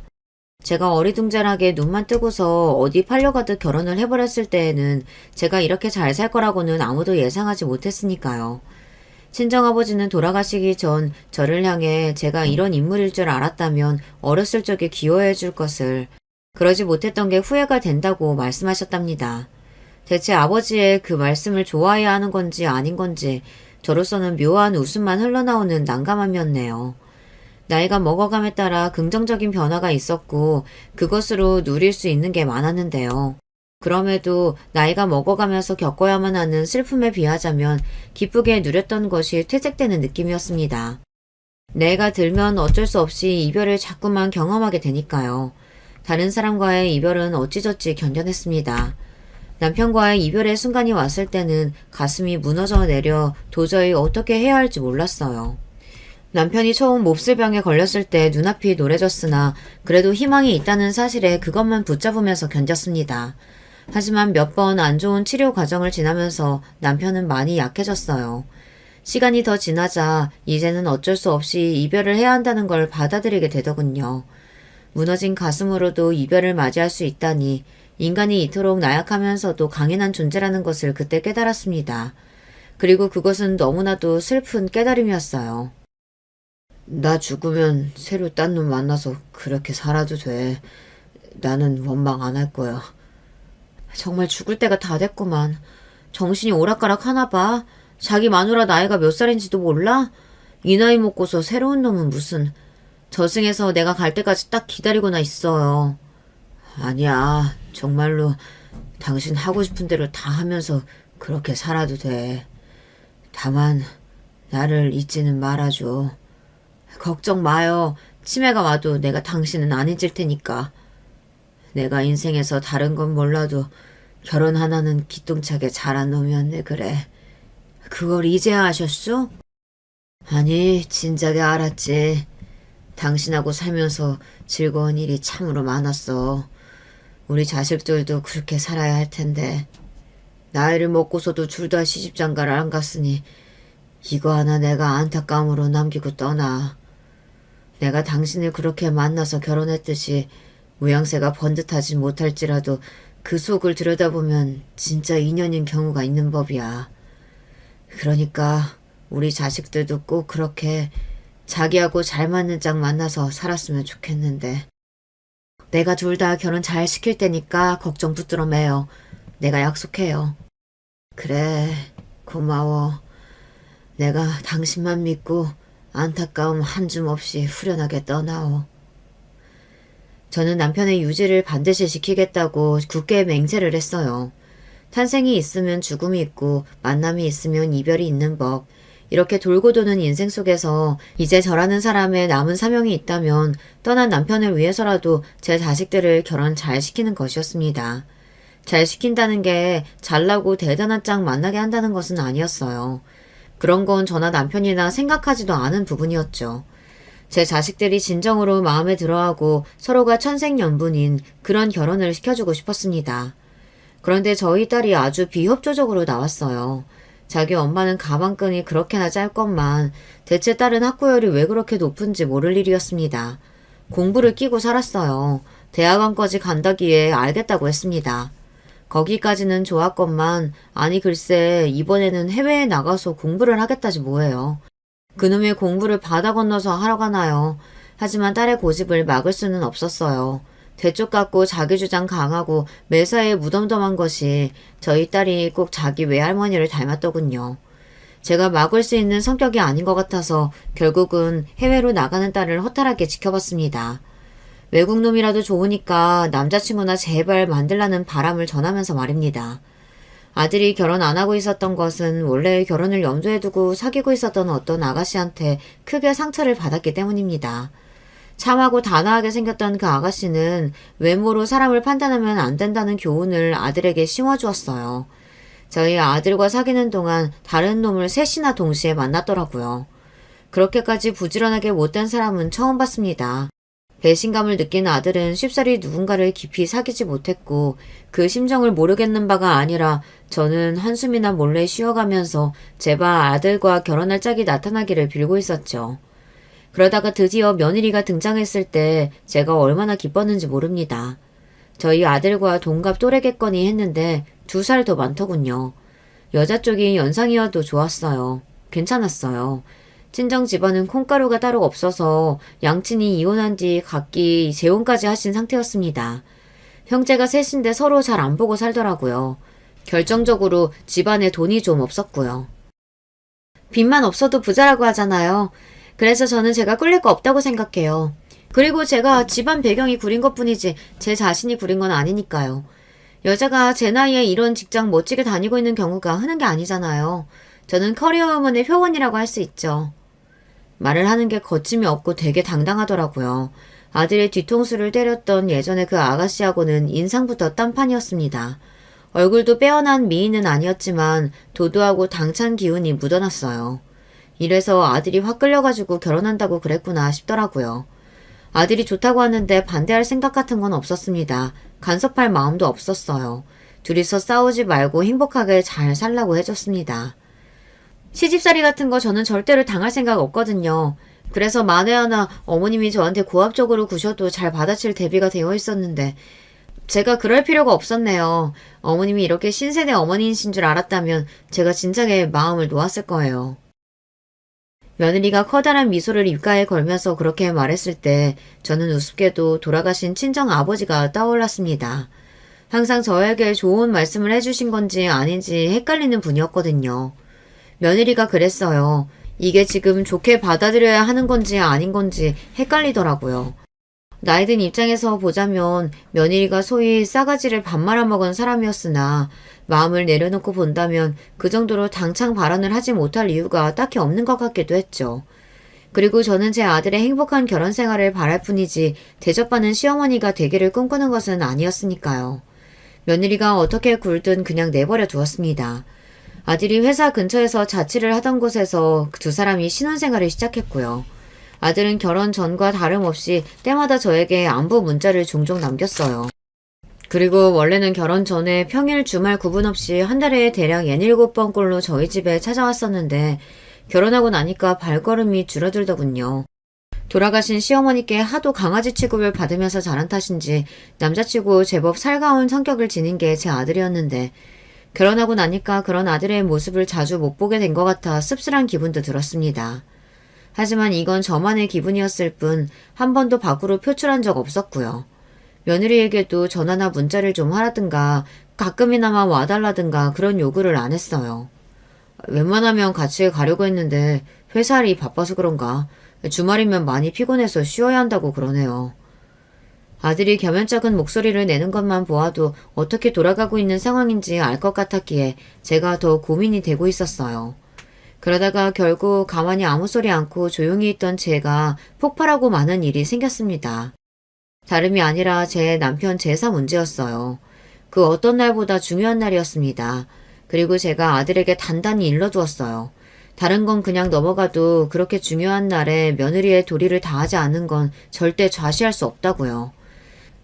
제가 어리둥절하게 눈만 뜨고서 어디 팔려가듯 결혼을 해버렸을 때에는 제가 이렇게 잘 살 거라고는 아무도 예상하지 못했으니까요. 친정아버지는 돌아가시기 전 저를 향해 제가 이런 인물일 줄 알았다면 어렸을 적에 기여해 줄 것을, 그러지 못했던 게 후회가 된다고 말씀하셨답니다. 대체 아버지의 그 말씀을 좋아해야 하는 건지 아닌 건지 저로서는 묘한 웃음만 흘러나오는 난감함이었네요. 나이가 먹어감에 따라 긍정적인 변화가 있었고 그것으로 누릴 수 있는 게 많았는데요. 그럼에도 나이가 먹어가면서 겪어야만 하는 슬픔에 비하자면 기쁘게 누렸던 것이 퇴색되는 느낌이었습니다. 나이가 들면 어쩔 수 없이 이별을 자꾸만 경험하게 되니까요. 다른 사람과의 이별은 어찌저찌 견뎌냈습니다. 남편과의 이별의 순간이 왔을 때는 가슴이 무너져 내려 도저히 어떻게 해야 할지 몰랐어요. 남편이 처음 몹쓸병에 걸렸을 때 눈앞이 노래졌으나 그래도 희망이 있다는 사실에 그것만 붙잡으면서 견뎠습니다. 하지만 몇 번 안 좋은 치료 과정을 지나면서 남편은 많이 약해졌어요. 시간이 더 지나자 이제는 어쩔 수 없이 이별을 해야 한다는 걸 받아들이게 되더군요. 무너진 가슴으로도 이별을 맞이할 수 있다니 인간이 이토록 나약하면서도 강인한 존재라는 것을 그때 깨달았습니다. 그리고 그것은 너무나도 슬픈 깨달음이었어요. 나 죽으면 새로 딴 놈 만나서 그렇게 살아도 돼. 나는 원망 안 할 거야. 정말 죽을 때가 다 됐구만. 정신이 오락가락 하나 봐. 자기 마누라 나이가 몇 살인지도 몰라? 이 나이 먹고서 새로운 놈은 무슨... 저승에서 내가 갈 때까지 딱 기다리고나 있어요. 아니야. 정말로 당신 하고 싶은 대로 다 하면서 그렇게 살아도 돼. 다만 나를 잊지는 말아줘. 걱정 마요. 치매가 와도 내가 당신은 안 잊을 테니까. 내가 인생에서 다른 건 몰라도 결혼 하나는 기똥차게 잘한 놈이었네 그래. 그걸 이제야 아셨소? 아니 진작에 알았지. 당신하고 살면서 즐거운 일이 참으로 많았어. 우리 자식들도 그렇게 살아야 할 텐데 나이를 먹고서도 둘 다 시집장가를 안 갔으니 이거 하나 내가 안타까움으로 남기고 떠나. 내가 당신을 그렇게 만나서 결혼했듯이 모양새가 번듯하지 못할지라도 그 속을 들여다보면 진짜 인연인 경우가 있는 법이야. 그러니까 우리 자식들도 꼭 그렇게 자기하고 잘 맞는 짝 만나서 살았으면 좋겠는데. 내가 둘 다 결혼 잘 시킬 테니까 걱정 붙들어 매요. 내가 약속해요. 그래, 고마워. 내가 당신만 믿고 안타까움 한 줌 없이 후련하게 떠나오. 저는 남편의 유지를 반드시 지키겠다고 굳게 맹세를 했어요. 탄생이 있으면 죽음이 있고 만남이 있으면 이별이 있는 법. 이렇게 돌고 도는 인생 속에서 이제 저라는 사람의 남은 사명이 있다면 떠난 남편을 위해서라도 제 자식들을 결혼 잘 시키는 것이었습니다. 잘 시킨다는 게 잘나고 대단한 짝 만나게 한다는 것은 아니었어요. 그런 건 저나 남편이나 생각하지도 않은 부분이었죠. 제 자식들이 진정으로 마음에 들어하고 서로가 천생연분인 그런 결혼을 시켜주고 싶었습니다. 그런데 저희 딸이 아주 비협조적으로 나왔어요. 자기 엄마는 가방끈이 그렇게나 짧건만 대체 딸은 학구열이 왜 그렇게 높은지 모를 일이었습니다. 공부를 끼고 살았어요. 대학원까지 간다기에 알겠다고 했습니다. 거기까지는 좋았건만 아니 글쎄 이번에는 해외에 나가서 공부를 하겠다지 뭐예요. 그놈의 공부를 바다 건너서 하러 가나요. 하지만 딸의 고집을 막을 수는 없었어요. 대쪽 같고 자기 주장 강하고 매사에 무덤덤한 것이 저희 딸이 꼭 자기 외할머니를 닮았더군요. 제가 막을 수 있는 성격이 아닌 것 같아서 결국은 해외로 나가는 딸을 허탈하게 지켜봤습니다. 외국 놈이라도 좋으니까 남자친구나 제발 만들라는 바람을 전하면서 말입니다. 아들이 결혼 안 하고 있었던 것은 원래 결혼을 염두에 두고 사귀고 있었던 어떤 아가씨한테 크게 상처를 받았기 때문입니다. 참하고 단아하게 생겼던 그 아가씨는 외모로 사람을 판단하면 안 된다는 교훈을 아들에게 심어주었어요. 저희 아들과 사귀는 동안 다른 놈을 셋이나 동시에 만났더라고요. 그렇게까지 부지런하게 못된 사람은 처음 봤습니다. 배신감을 느낀 아들은 쉽사리 누군가를 깊이 사귀지 못했고 그 심정을 모르겠는 바가 아니라 저는 한숨이나 몰래 쉬어가면서 제발 아들과 결혼할 짝이 나타나기를 빌고 있었죠. 그러다가 드디어 며느리가 등장했을 때 제가 얼마나 기뻤는지 모릅니다. 저희 아들과 동갑 또래겠거니 했는데 2살 더 많더군요. 여자 쪽이 연상이어도 좋았어요. 괜찮았어요. 친정 집안은 콩가루가 따로 없어서 양친이 이혼한 뒤 각기 재혼까지 하신 상태였습니다. 형제가 셋인데 서로 잘 안 보고 살더라고요. 결정적으로 집안에 돈이 좀 없었고요. 빚만 없어도 부자라고 하잖아요. 그래서 저는 제가 꿀릴 거 없다고 생각해요. 그리고 제가 집안 배경이 구린 것뿐이지 제 자신이 구린 건 아니니까요. 여자가 제 나이에 이런 직장 멋지게 다니고 있는 경우가 흔한 게 아니잖아요. 저는 커리어 우먼의 표본이라고 할 수 있죠. 말을 하는 게 거침이 없고 되게 당당하더라고요. 아들의 뒤통수를 때렸던 예전에 그 아가씨하고는 인상부터 딴판이었습니다. 얼굴도 빼어난 미인은 아니었지만 도도하고 당찬 기운이 묻어났어요. 이래서 아들이 확 끌려가지고 결혼한다고 그랬구나 싶더라고요. 아들이 좋다고 하는데 반대할 생각 같은 건 없었습니다. 간섭할 마음도 없었어요. 둘이서 싸우지 말고 행복하게 잘 살라고 해줬습니다. 시집살이 같은 거 저는 절대로 당할 생각 없거든요. 그래서 만에 하나 어머님이 저한테 고압적으로 구셔도 잘 받아칠 대비가 되어 있었는데 제가 그럴 필요가 없었네요. 어머님이 이렇게 신세대 어머니이신 줄 알았다면 제가 진작에 마음을 놓았을 거예요. 며느리가 커다란 미소를 입가에 걸면서 그렇게 말했을 때 저는 우습게도 돌아가신 친정 아버지가 떠올랐습니다. 항상 저에게 좋은 말씀을 해주신 건지 아닌지 헷갈리는 분이었거든요. 며느리가 그랬어요. 이게 지금 좋게 받아들여야 하는 건지 아닌 건지 헷갈리더라고요. 나이든 입장에서 보자면 며느리가 소위 싸가지를 밥 말아먹은 사람이었으나 마음을 내려놓고 본다면 그 정도로 당창 발언을 하지 못할 이유가 딱히 없는 것 같기도 했죠. 그리고 저는 제 아들의 행복한 결혼 생활을 바랄 뿐이지 대접받는 시어머니가 되기를 꿈꾸는 것은 아니었으니까요. 며느리가 어떻게 굴든 그냥 내버려 두었습니다. 아들이 회사 근처에서 자취를 하던 곳에서 두 사람이 신혼생활을 시작했고요. 아들은 결혼 전과 다름없이 때마다 저에게 안부 문자를 종종 남겼어요. 그리고 원래는 결혼 전에 평일 주말 구분 없이 한 달에 대략 6-7번꼴로 저희 집에 찾아왔었는데 결혼하고 나니까 발걸음이 줄어들더군요. 돌아가신 시어머니께 하도 강아지 취급을 받으면서 자란 탓인지 남자치고 제법 살가운 성격을 지닌 게 제 아들이었는데 결혼하고 나니까 그런 아들의 모습을 자주 못 보게 된 것 같아 씁쓸한 기분도 들었습니다. 하지만 이건 저만의 기분이었을 뿐 한 번도 밖으로 표출한 적 없었고요. 며느리에게도 전화나 문자를 좀 하라든가 가끔이나마 와달라든가 그런 요구를 안 했어요. 웬만하면 같이 가려고 했는데 회사 일이 바빠서 그런가 주말이면 많이 피곤해서 쉬어야 한다고 그러네요. 아들이 겸연쩍은 목소리를 내는 것만 보아도 어떻게 돌아가고 있는 상황인지 알 것 같았기에 제가 더 고민이 되고 있었어요. 그러다가 결국 가만히 아무 소리 않고 조용히 있던 제가 폭발하고 마는 일이 생겼습니다. 다름이 아니라 제 남편 제사 문제였어요. 그 어떤 날보다 중요한 날이었습니다. 그리고 제가 아들에게 단단히 일러두었어요. 다른 건 그냥 넘어가도 그렇게 중요한 날에 며느리의 도리를 다하지 않는 건 절대 좌시할 수 없다고요.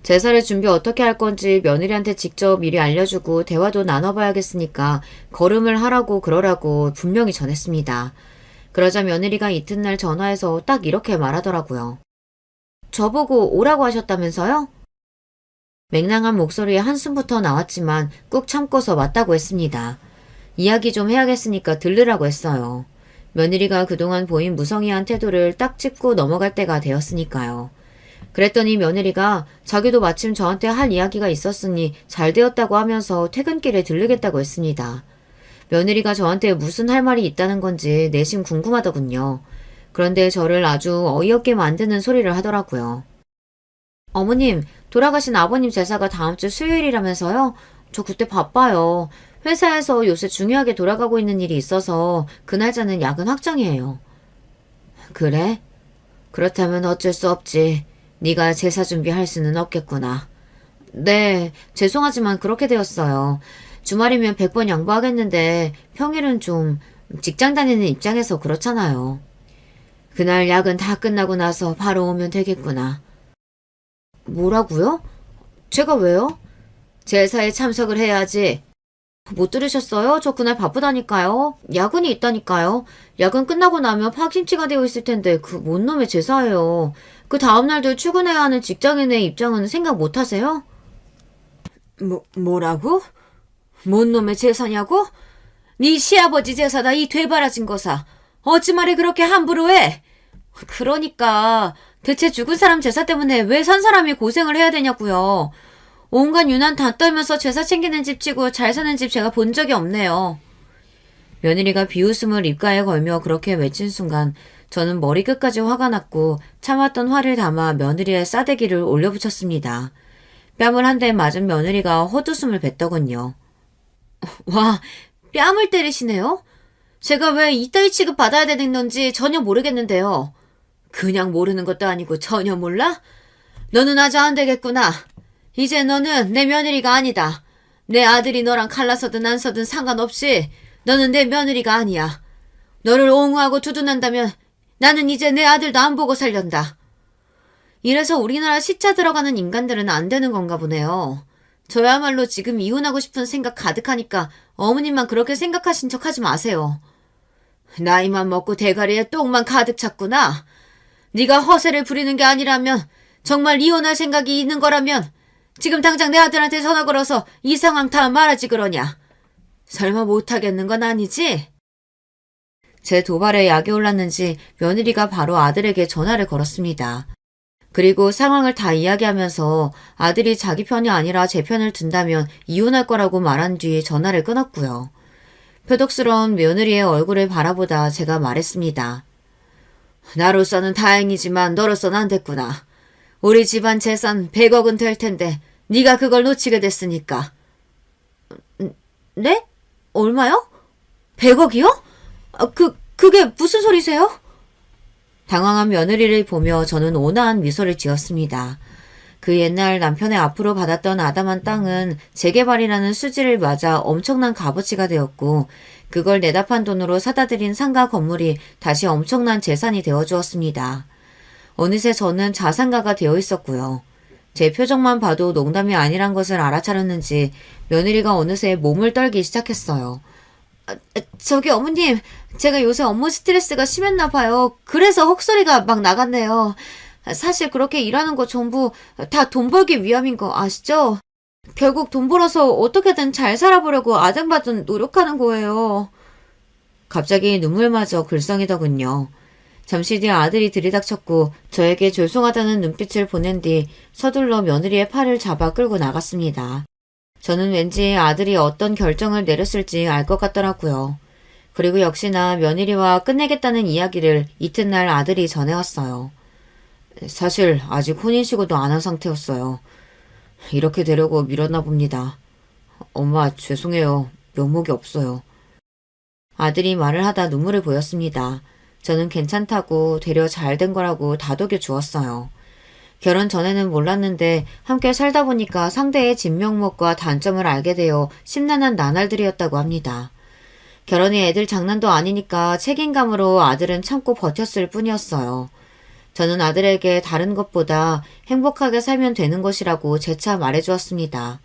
제사를 준비 어떻게 할 건지 며느리한테 직접 미리 알려주고 대화도 나눠봐야겠으니까 걸음을 하라고 그러라고 분명히 전했습니다. 그러자 며느리가 이튿날 전화해서 딱 이렇게 말하더라고요. 저보고 오라고 하셨다면서요? 맹랑한 목소리에 한숨부터 나왔지만 꾹 참고서 맞다고 했습니다. 이야기 좀 해야겠으니까 들르라고 했어요. 며느리가 그동안 보인 무성의한 태도를 딱 짚고 넘어갈 때가 되었으니까요. 그랬더니 며느리가 자기도 마침 저한테 할 이야기가 있었으니 잘 되었다고 하면서 퇴근길에 들르겠다고 했습니다. 며느리가 저한테 무슨 할 말이 있다는 건지 내심 궁금하더군요. 그런데 저를 아주 어이없게 만드는 소리를 하더라고요. 어머님, 돌아가신 아버님 제사가 다음 주 수요일이라면서요? 저 그때 바빠요. 회사에서 요새 중요하게 돌아가고 있는 일이 있어서 그 날짜는 야근 확정이에요. 그래? 그렇다면 어쩔 수 없지. 네가 제사 준비할 수는 없겠구나. 네, 죄송하지만 그렇게 되었어요. 주말이면 100번 양보하겠는데 평일은 좀 직장 다니는 입장에서 그렇잖아요. 그날 야근 다 끝나고 나서 바로 오면 되겠구나. 뭐라고요? 제가 왜요? 제사에 참석을 해야지. 못 들으셨어요? 저 그날 바쁘다니까요. 야근이 있다니까요. 야근 끝나고 나면 파김치가 되어 있을 텐데 그 뭔 놈의 제사예요. 그 다음날도 출근해야 하는 직장인의 입장은 생각 못 하세요? 뭐라고? 뭔 놈의 제사냐고? 네 시아버지 제사다 이 되바라진 거사. 어찌 말이 그렇게 함부로 해? 그러니까 대체 죽은 사람 제사 때문에 왜 산 사람이 고생을 해야 되냐고요. 온갖 유난 다 떨면서 제사 챙기는 집 치고 잘 사는 집 제가 본 적이 없네요. 며느리가 비웃음을 입가에 걸며 그렇게 외친 순간 저는 머리끝까지 화가 났고 참았던 화를 담아 며느리의 싸대기를 올려붙였습니다. 뺨을 한 대 맞은 며느리가 헛웃음을 뱉더군요. 와, 뺨을 때리시네요? 제가 왜 이따위 취급 받아야 되는 건지 전혀 모르겠는데요. 그냥 모르는 것도 아니고 전혀 몰라? 너는 아주 안 되겠구나. 이제 너는 내 며느리가 아니다. 내 아들이 너랑 갈라서든 안 서든 상관없이 너는 내 며느리가 아니야. 너를 옹호하고 두둔한다면 나는 이제 내 아들도 안 보고 살련다. 이래서 우리나라 시차 들어가는 인간들은 안 되는 건가 보네요. 저야말로 지금 이혼하고 싶은 생각 가득하니까 어머님만 그렇게 생각하신 척 하지 마세요. 나이만 먹고 대가리에 똥만 가득 찼구나. 네가 허세를 부리는 게 아니라면 정말 이혼할 생각이 있는 거라면 지금 당장 내 아들한테 전화 걸어서 이 상황 다 말하지 그러냐. 설마 못하겠는 건 아니지? 제 도발에 약이 올랐는지 며느리가 바로 아들에게 전화를 걸었습니다. 그리고 상황을 다 이야기하면서 아들이 자기 편이 아니라 제 편을 든다면 이혼할 거라고 말한 뒤 전화를 끊었고요. 표독스러운 며느리의 얼굴을 바라보다 제가 말했습니다. 나로서는 다행이지만 너로서는 안 됐구나. 우리 집안 재산 100억은 될 텐데 네가 그걸 놓치게 됐으니까. 네? 얼마요? 100억이요? 그게 무슨 소리세요? 당황한 며느리를 보며 저는 온화한 미소를 지었습니다. 그 옛날 남편의 앞으로 받았던 아담한 땅은 재개발이라는 수지를 맞아 엄청난 값어치가 되었고 그걸 내다판 돈으로 사다 들인 상가 건물이 다시 엄청난 재산이 되어주었습니다. 어느새 저는 자산가가 되어 있었고요. 제 표정만 봐도 농담이 아니란 것을 알아차렸는지 며느리가 어느새 몸을 떨기 시작했어요. 저기 어머님, 제가 요새 업무 스트레스가 심했나 봐요. 그래서 헛소리가 막 나갔네요. 사실 그렇게 일하는 거 전부 다 돈 벌기 위함인 거 아시죠? 결국 돈 벌어서 어떻게든 잘 살아보려고 아등바등 노력하는 거예요. 갑자기 눈물마저 글썽이더군요. 잠시 뒤 아들이 들이닥쳤고 저에게 죄송하다는 눈빛을 보낸 뒤 서둘러 며느리의 팔을 잡아 끌고 나갔습니다. 저는 왠지 아들이 어떤 결정을 내렸을지 알 것 같더라고요. 그리고 역시나 며느리와 끝내겠다는 이야기를 이튿날 아들이 전해왔어요. 사실 아직 혼인신고도 안 한 상태였어요. 이렇게 되려고 미뤘나 봅니다. 엄마 죄송해요. 면목이 없어요. 아들이 말을 하다 눈물을 보였습니다. 저는 괜찮다고 되려 잘 된 거라고 다독여 주었어요. 결혼 전에는 몰랐는데 함께 살다 보니까 상대의 진면목과 단점을 알게 되어 심란한 나날들이었다고 합니다. 결혼이 애들 장난도 아니니까 책임감으로 아들은 참고 버텼을 뿐이었어요. 저는 아들에게 다른 것보다 행복하게 살면 되는 것이라고 재차 말해주었습니다.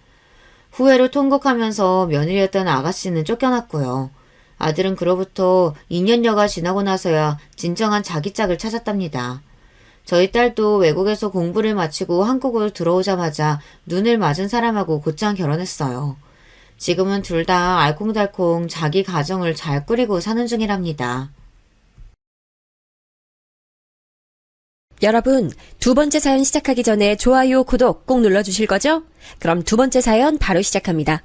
후회를 통곡하면서 며느리였던 아가씨는 쫓겨났고요. 아들은 그로부터 2년여가 지나고 나서야 진정한 자기 짝을 찾았답니다. 저희 딸도 외국에서 공부를 마치고 한국으로 들어오자마자 눈을 맞은 사람하고 곧장 결혼했어요. 지금은 둘 다 알콩달콩 자기 가정을 잘 꾸리고 사는 중이랍니다. 여러분, 두 번째 사연 시작하기 전에 좋아요, 구독 꼭 눌러주실 거죠? 그럼 두 번째 사연 바로 시작합니다.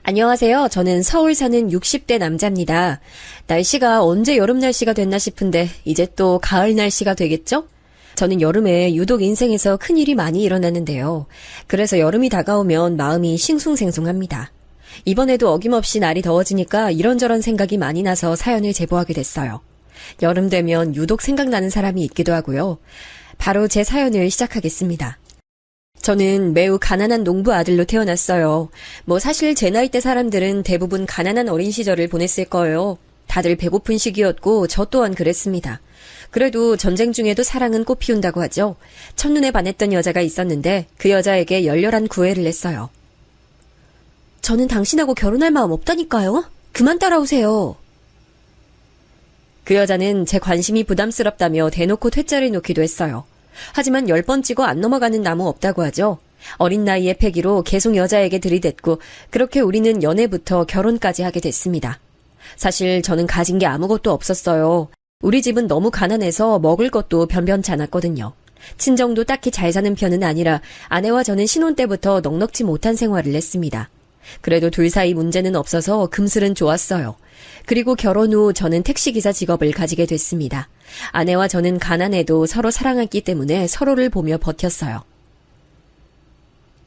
안녕하세요. 저는 서울 사는 60대 남자입니다. 날씨가 언제 여름 날씨가 됐나 싶은데 이제 또 가을 날씨가 되겠죠? 저는 여름에 유독 인생에서 큰일이 많이 일어나는데요. 그래서 여름이 다가오면 마음이 싱숭생숭합니다. 이번에도 어김없이 날이 더워지니까 이런저런 생각이 많이 나서 사연을 제보하게 됐어요. 여름 되면 유독 생각나는 사람이 있기도 하고요. 바로 제 사연을 시작하겠습니다. 저는 매우 가난한 농부 아들로 태어났어요. 사실 제 나이대 사람들은 대부분 가난한 어린 시절을 보냈을 거예요. 다들 배고픈 시기였고 저 또한 그랬습니다. 그래도 전쟁 중에도 사랑은 꽃 피운다고 하죠. 첫눈에 반했던 여자가 있었는데 그 여자에게 열렬한 구애를 했어요. 저는 당신하고 결혼할 마음 없다니까요. 그만 따라오세요. 그 여자는 제 관심이 부담스럽다며 대놓고 퇴짜를 놓기도 했어요. 하지만 10번 찍어 안 넘어가는 나무 없다고 하죠. 어린 나이에 패기로 계속 여자에게 들이댔고 그렇게 우리는 연애부터 결혼까지 하게 됐습니다. 사실 저는 가진 게 아무것도 없었어요. 우리 집은 너무 가난해서 먹을 것도 변변치 않았거든요. 친정도 딱히 잘 사는 편은 아니라 아내와 저는 신혼 때부터 넉넉지 못한 생활을 했습니다. 그래도 둘 사이 문제는 없어서 금슬은 좋았어요. 그리고 결혼 후 저는 택시기사 직업을 가지게 됐습니다. 아내와 저는 가난해도 서로 사랑했기 때문에 서로를 보며 버텼어요.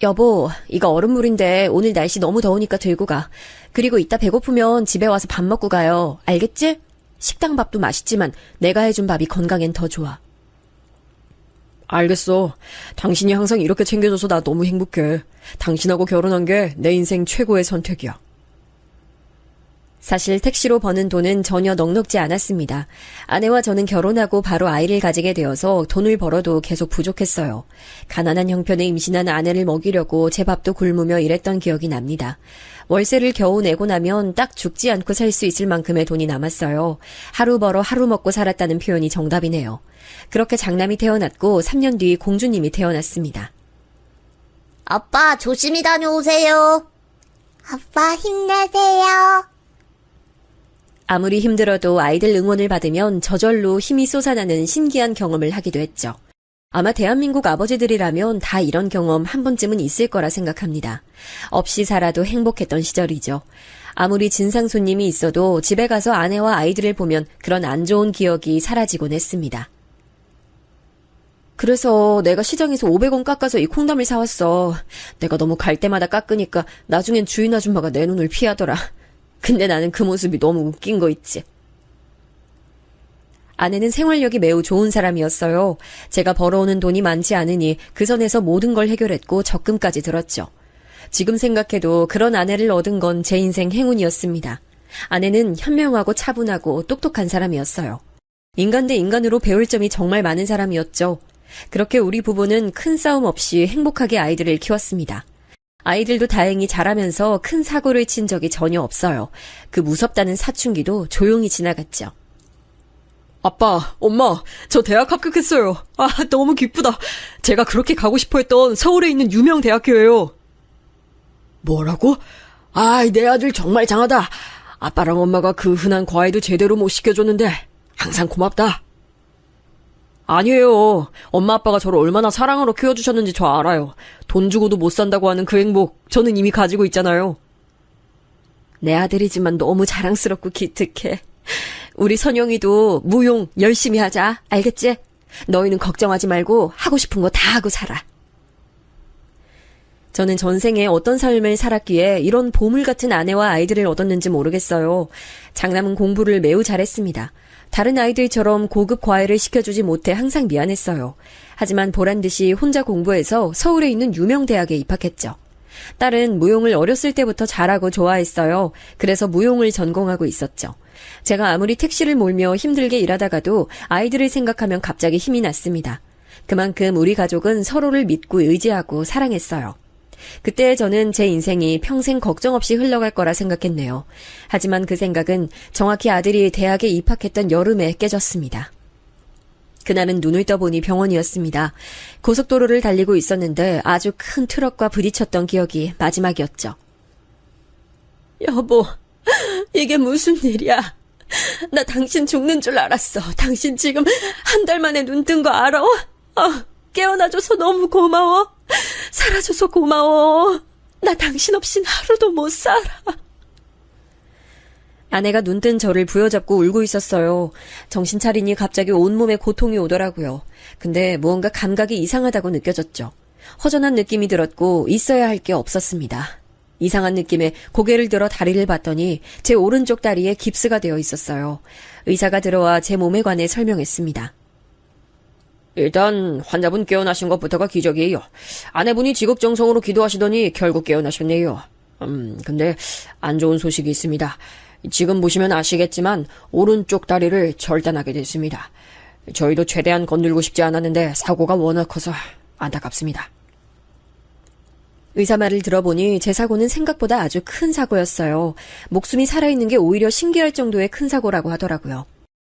여보, 이거 얼음물인데 오늘 날씨 너무 더우니까 들고 가. 그리고 이따 배고프면 집에 와서 밥 먹고 가요. 알겠지? 식당 밥도 맛있지만 내가 해준 밥이 건강엔 더 좋아. 알겠어. 당신이 항상 이렇게 챙겨줘서 나 너무 행복해. 당신하고 결혼한 게 내 인생 최고의 선택이야. 사실 택시로 버는 돈은 전혀 넉넉지 않았습니다. 아내와 저는 결혼하고 바로 아이를 가지게 되어서 돈을 벌어도 계속 부족했어요. 가난한 형편에 임신한 아내를 먹이려고 제 밥도 굶으며 일했던 기억이 납니다. 월세를 겨우 내고 나면 딱 죽지 않고 살 수 있을 만큼의 돈이 남았어요. 하루 벌어 하루 먹고 살았다는 표현이 정답이네요. 그렇게 장남이 태어났고 3년 뒤 공주님이 태어났습니다. 아빠, 조심히 다녀오세요. 아빠, 힘내세요. 아무리 힘들어도 아이들 응원을 받으면 저절로 힘이 솟아나는 신기한 경험을 하기도 했죠. 아마 대한민국 아버지들이라면 다 이런 경험 한 번쯤은 있을 거라 생각합니다. 없이 살아도 행복했던 시절이죠. 아무리 진상 손님이 있어도 집에 가서 아내와 아이들을 보면 그런 안 좋은 기억이 사라지곤 했습니다. 그래서 내가 시장에서 500원 깎아서 이 콩나물 사왔어. 내가 너무 갈 때마다 깎으니까 나중엔 주인 아줌마가 내 눈을 피하더라. 근데 나는 그 모습이 너무 웃긴 거 있지. 아내는 생활력이 매우 좋은 사람이었어요. 제가 벌어오는 돈이 많지 않으니 그 선에서 모든 걸 해결했고 적금까지 들었죠. 지금 생각해도 그런 아내를 얻은 건 제 인생 행운이었습니다. 아내는 현명하고 차분하고 똑똑한 사람이었어요. 인간 대 인간으로 배울 점이 정말 많은 사람이었죠. 그렇게 우리 부부는 큰 싸움 없이 행복하게 아이들을 키웠습니다. 아이들도 다행히 자라면서 큰 사고를 친 적이 전혀 없어요. 그 무섭다는 사춘기도 조용히 지나갔죠. 아빠, 엄마, 저 대학 합격했어요. 아, 너무 기쁘다. 제가 그렇게 가고 싶어 했던 서울에 있는 유명 대학교예요. 뭐라고? 아이, 내 아들 정말 장하다. 아빠랑 엄마가 그 흔한 과외도 제대로 못 시켜줬는데 항상 고맙다. 아니에요. 엄마 아빠가 저를 얼마나 사랑으로 키워주셨는지 저 알아요. 돈 주고도 못 산다고 하는 그 행복 저는 이미 가지고 있잖아요. 내 아들이지만 너무 자랑스럽고 기특해. 우리 선영이도 무용 열심히 하자. 알겠지? 너희는 걱정하지 말고 하고 싶은 거 다 하고 살아. 저는 전생에 어떤 삶을 살았기에 이런 보물 같은 아내와 아이들을 얻었는지 모르겠어요. 장남은 공부를 매우 잘했습니다. 다른 아이들처럼 고급 과외를 시켜주지 못해 항상 미안했어요. 하지만 보란듯이 혼자 공부해서 서울에 있는 유명 대학에 입학했죠. 딸은 무용을 어렸을 때부터 잘하고 좋아했어요. 그래서 무용을 전공하고 있었죠. 제가 아무리 택시를 몰며 힘들게 일하다가도 아이들을 생각하면 갑자기 힘이 났습니다. 그만큼 우리 가족은 서로를 믿고 의지하고 사랑했어요. 그때 저는 제 인생이 평생 걱정 없이 흘러갈 거라 생각했네요. 하지만 그 생각은 정확히 아들이 대학에 입학했던 여름에 깨졌습니다. 그날은 눈을 떠보니 병원이었습니다. 고속도로를 달리고 있었는데 아주 큰 트럭과 부딪혔던 기억이 마지막이었죠. 여보, 이게 무슨 일이야? 나 당신 죽는 줄 알았어. 당신 지금 한 달 만에 눈 뜬 거 알아? 깨어나줘서 너무 고마워. 살아줘서 고마워. 나 당신 없인 하루도 못 살아. 아내가 눈뜬 저를 부여잡고 울고 있었어요. 정신 차리니 갑자기 온몸에 고통이 오더라고요. 근데 무언가 감각이 이상하다고 느껴졌죠. 허전한 느낌이 들었고 있어야 할 게 없었습니다. 이상한 느낌에 고개를 들어 다리를 봤더니 제 오른쪽 다리에 깁스가 되어 있었어요. 의사가 들어와 제 몸에 관해 설명했습니다. 일단 환자분 깨어나신 것부터가 기적이에요. 아내분이 지극정성으로 기도하시더니 결국 깨어나셨네요. 근데 안 좋은 소식이 있습니다. 지금 보시면 아시겠지만 오른쪽 다리를 절단하게 됐습니다. 저희도 최대한 건들고 싶지 않았는데 사고가 워낙 커서 안타깝습니다. 의사 말을 들어보니 제 사고는 생각보다 아주 큰 사고였어요. 목숨이 살아있는 게 오히려 신기할 정도의 큰 사고라고 하더라고요.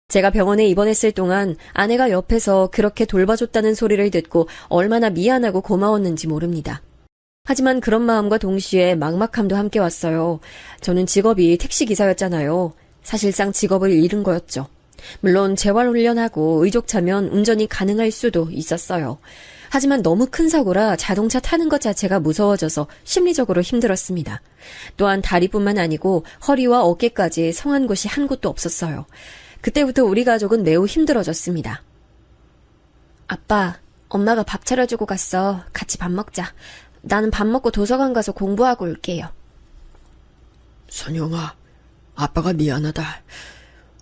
제가 병원에 입원했을 동안 아내가 옆에서 그렇게 돌봐줬다는 소리를 듣고 얼마나 미안하고 고마웠는지 모릅니다. 하지만 그런 마음과 동시에 막막함도 함께 왔어요. 저는 직업이 택시기사였잖아요. 사실상 직업을 잃은 거였죠. 물론 재활훈련하고 의족차면 운전이 가능할 수도 있었어요. 하지만 너무 큰 사고라 자동차 타는 것 자체가 무서워져서 심리적으로 힘들었습니다. 또한 다리뿐만 아니고 허리와 어깨까지 성한 곳이 한 곳도 없었어요. 그때부터 우리 가족은 매우 힘들어졌습니다. 아빠, 엄마가 밥 차려주고 갔어. 같이 밥 먹자. 나는 밥 먹고 도서관 가서 공부하고 올게요. 선영아, 아빠가 미안하다.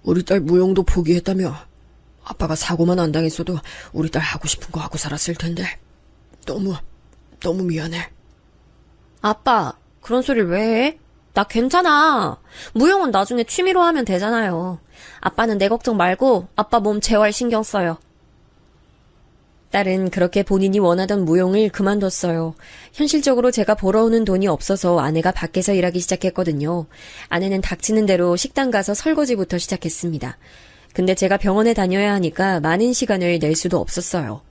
우리 딸 무용도 포기했다며. 아빠가 사고만 안 당했어도 우리 딸 하고 싶은 거 하고 살았을 텐데. 너무 미안해. 아빠, 그런 소리를 왜 해? 나 괜찮아. 무용은 나중에 취미로 하면 되잖아요. 아빠는 내 걱정 말고 아빠 몸 재활 신경 써요. 딸은 그렇게 본인이 원하던 무용을 그만뒀어요. 현실적으로 제가 벌어오는 돈이 없어서 아내가 밖에서 일하기 시작했거든요. 아내는 닥치는 대로 식당 가서 설거지부터 시작했습니다. 근데 제가 병원에 다녀야 하니까 많은 시간을 낼 수도 없었어요.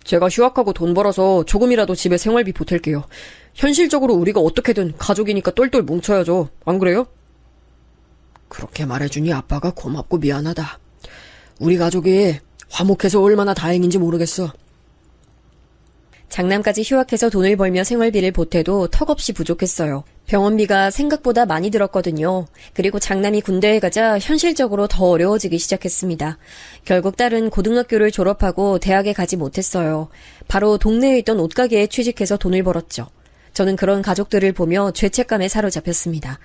제가 휴학하고 돈 벌어서 조금이라도 집에 생활비 보탤게요. 현실적으로 우리가 어떻게든 가족이니까 똘똘 뭉쳐야죠. 안 그래요? 그렇게 말해주니 아빠가 고맙고 미안하다. 우리 가족이 화목해서 얼마나 다행인지 모르겠어. 장남까지 휴학해서 돈을 벌며 생활비를 보태도 턱없이 부족했어요. 병원비가 생각보다 많이 들었거든요. 그리고 장남이 군대에 가자 현실적으로 더 어려워지기 시작했습니다. 결국 딸은 고등학교를 졸업하고 대학에 가지 못했어요. 바로 동네에 있던 옷가게에 취직해서 돈을 벌었죠. 저는 그런 가족들을 보며 죄책감에 사로잡혔습니다.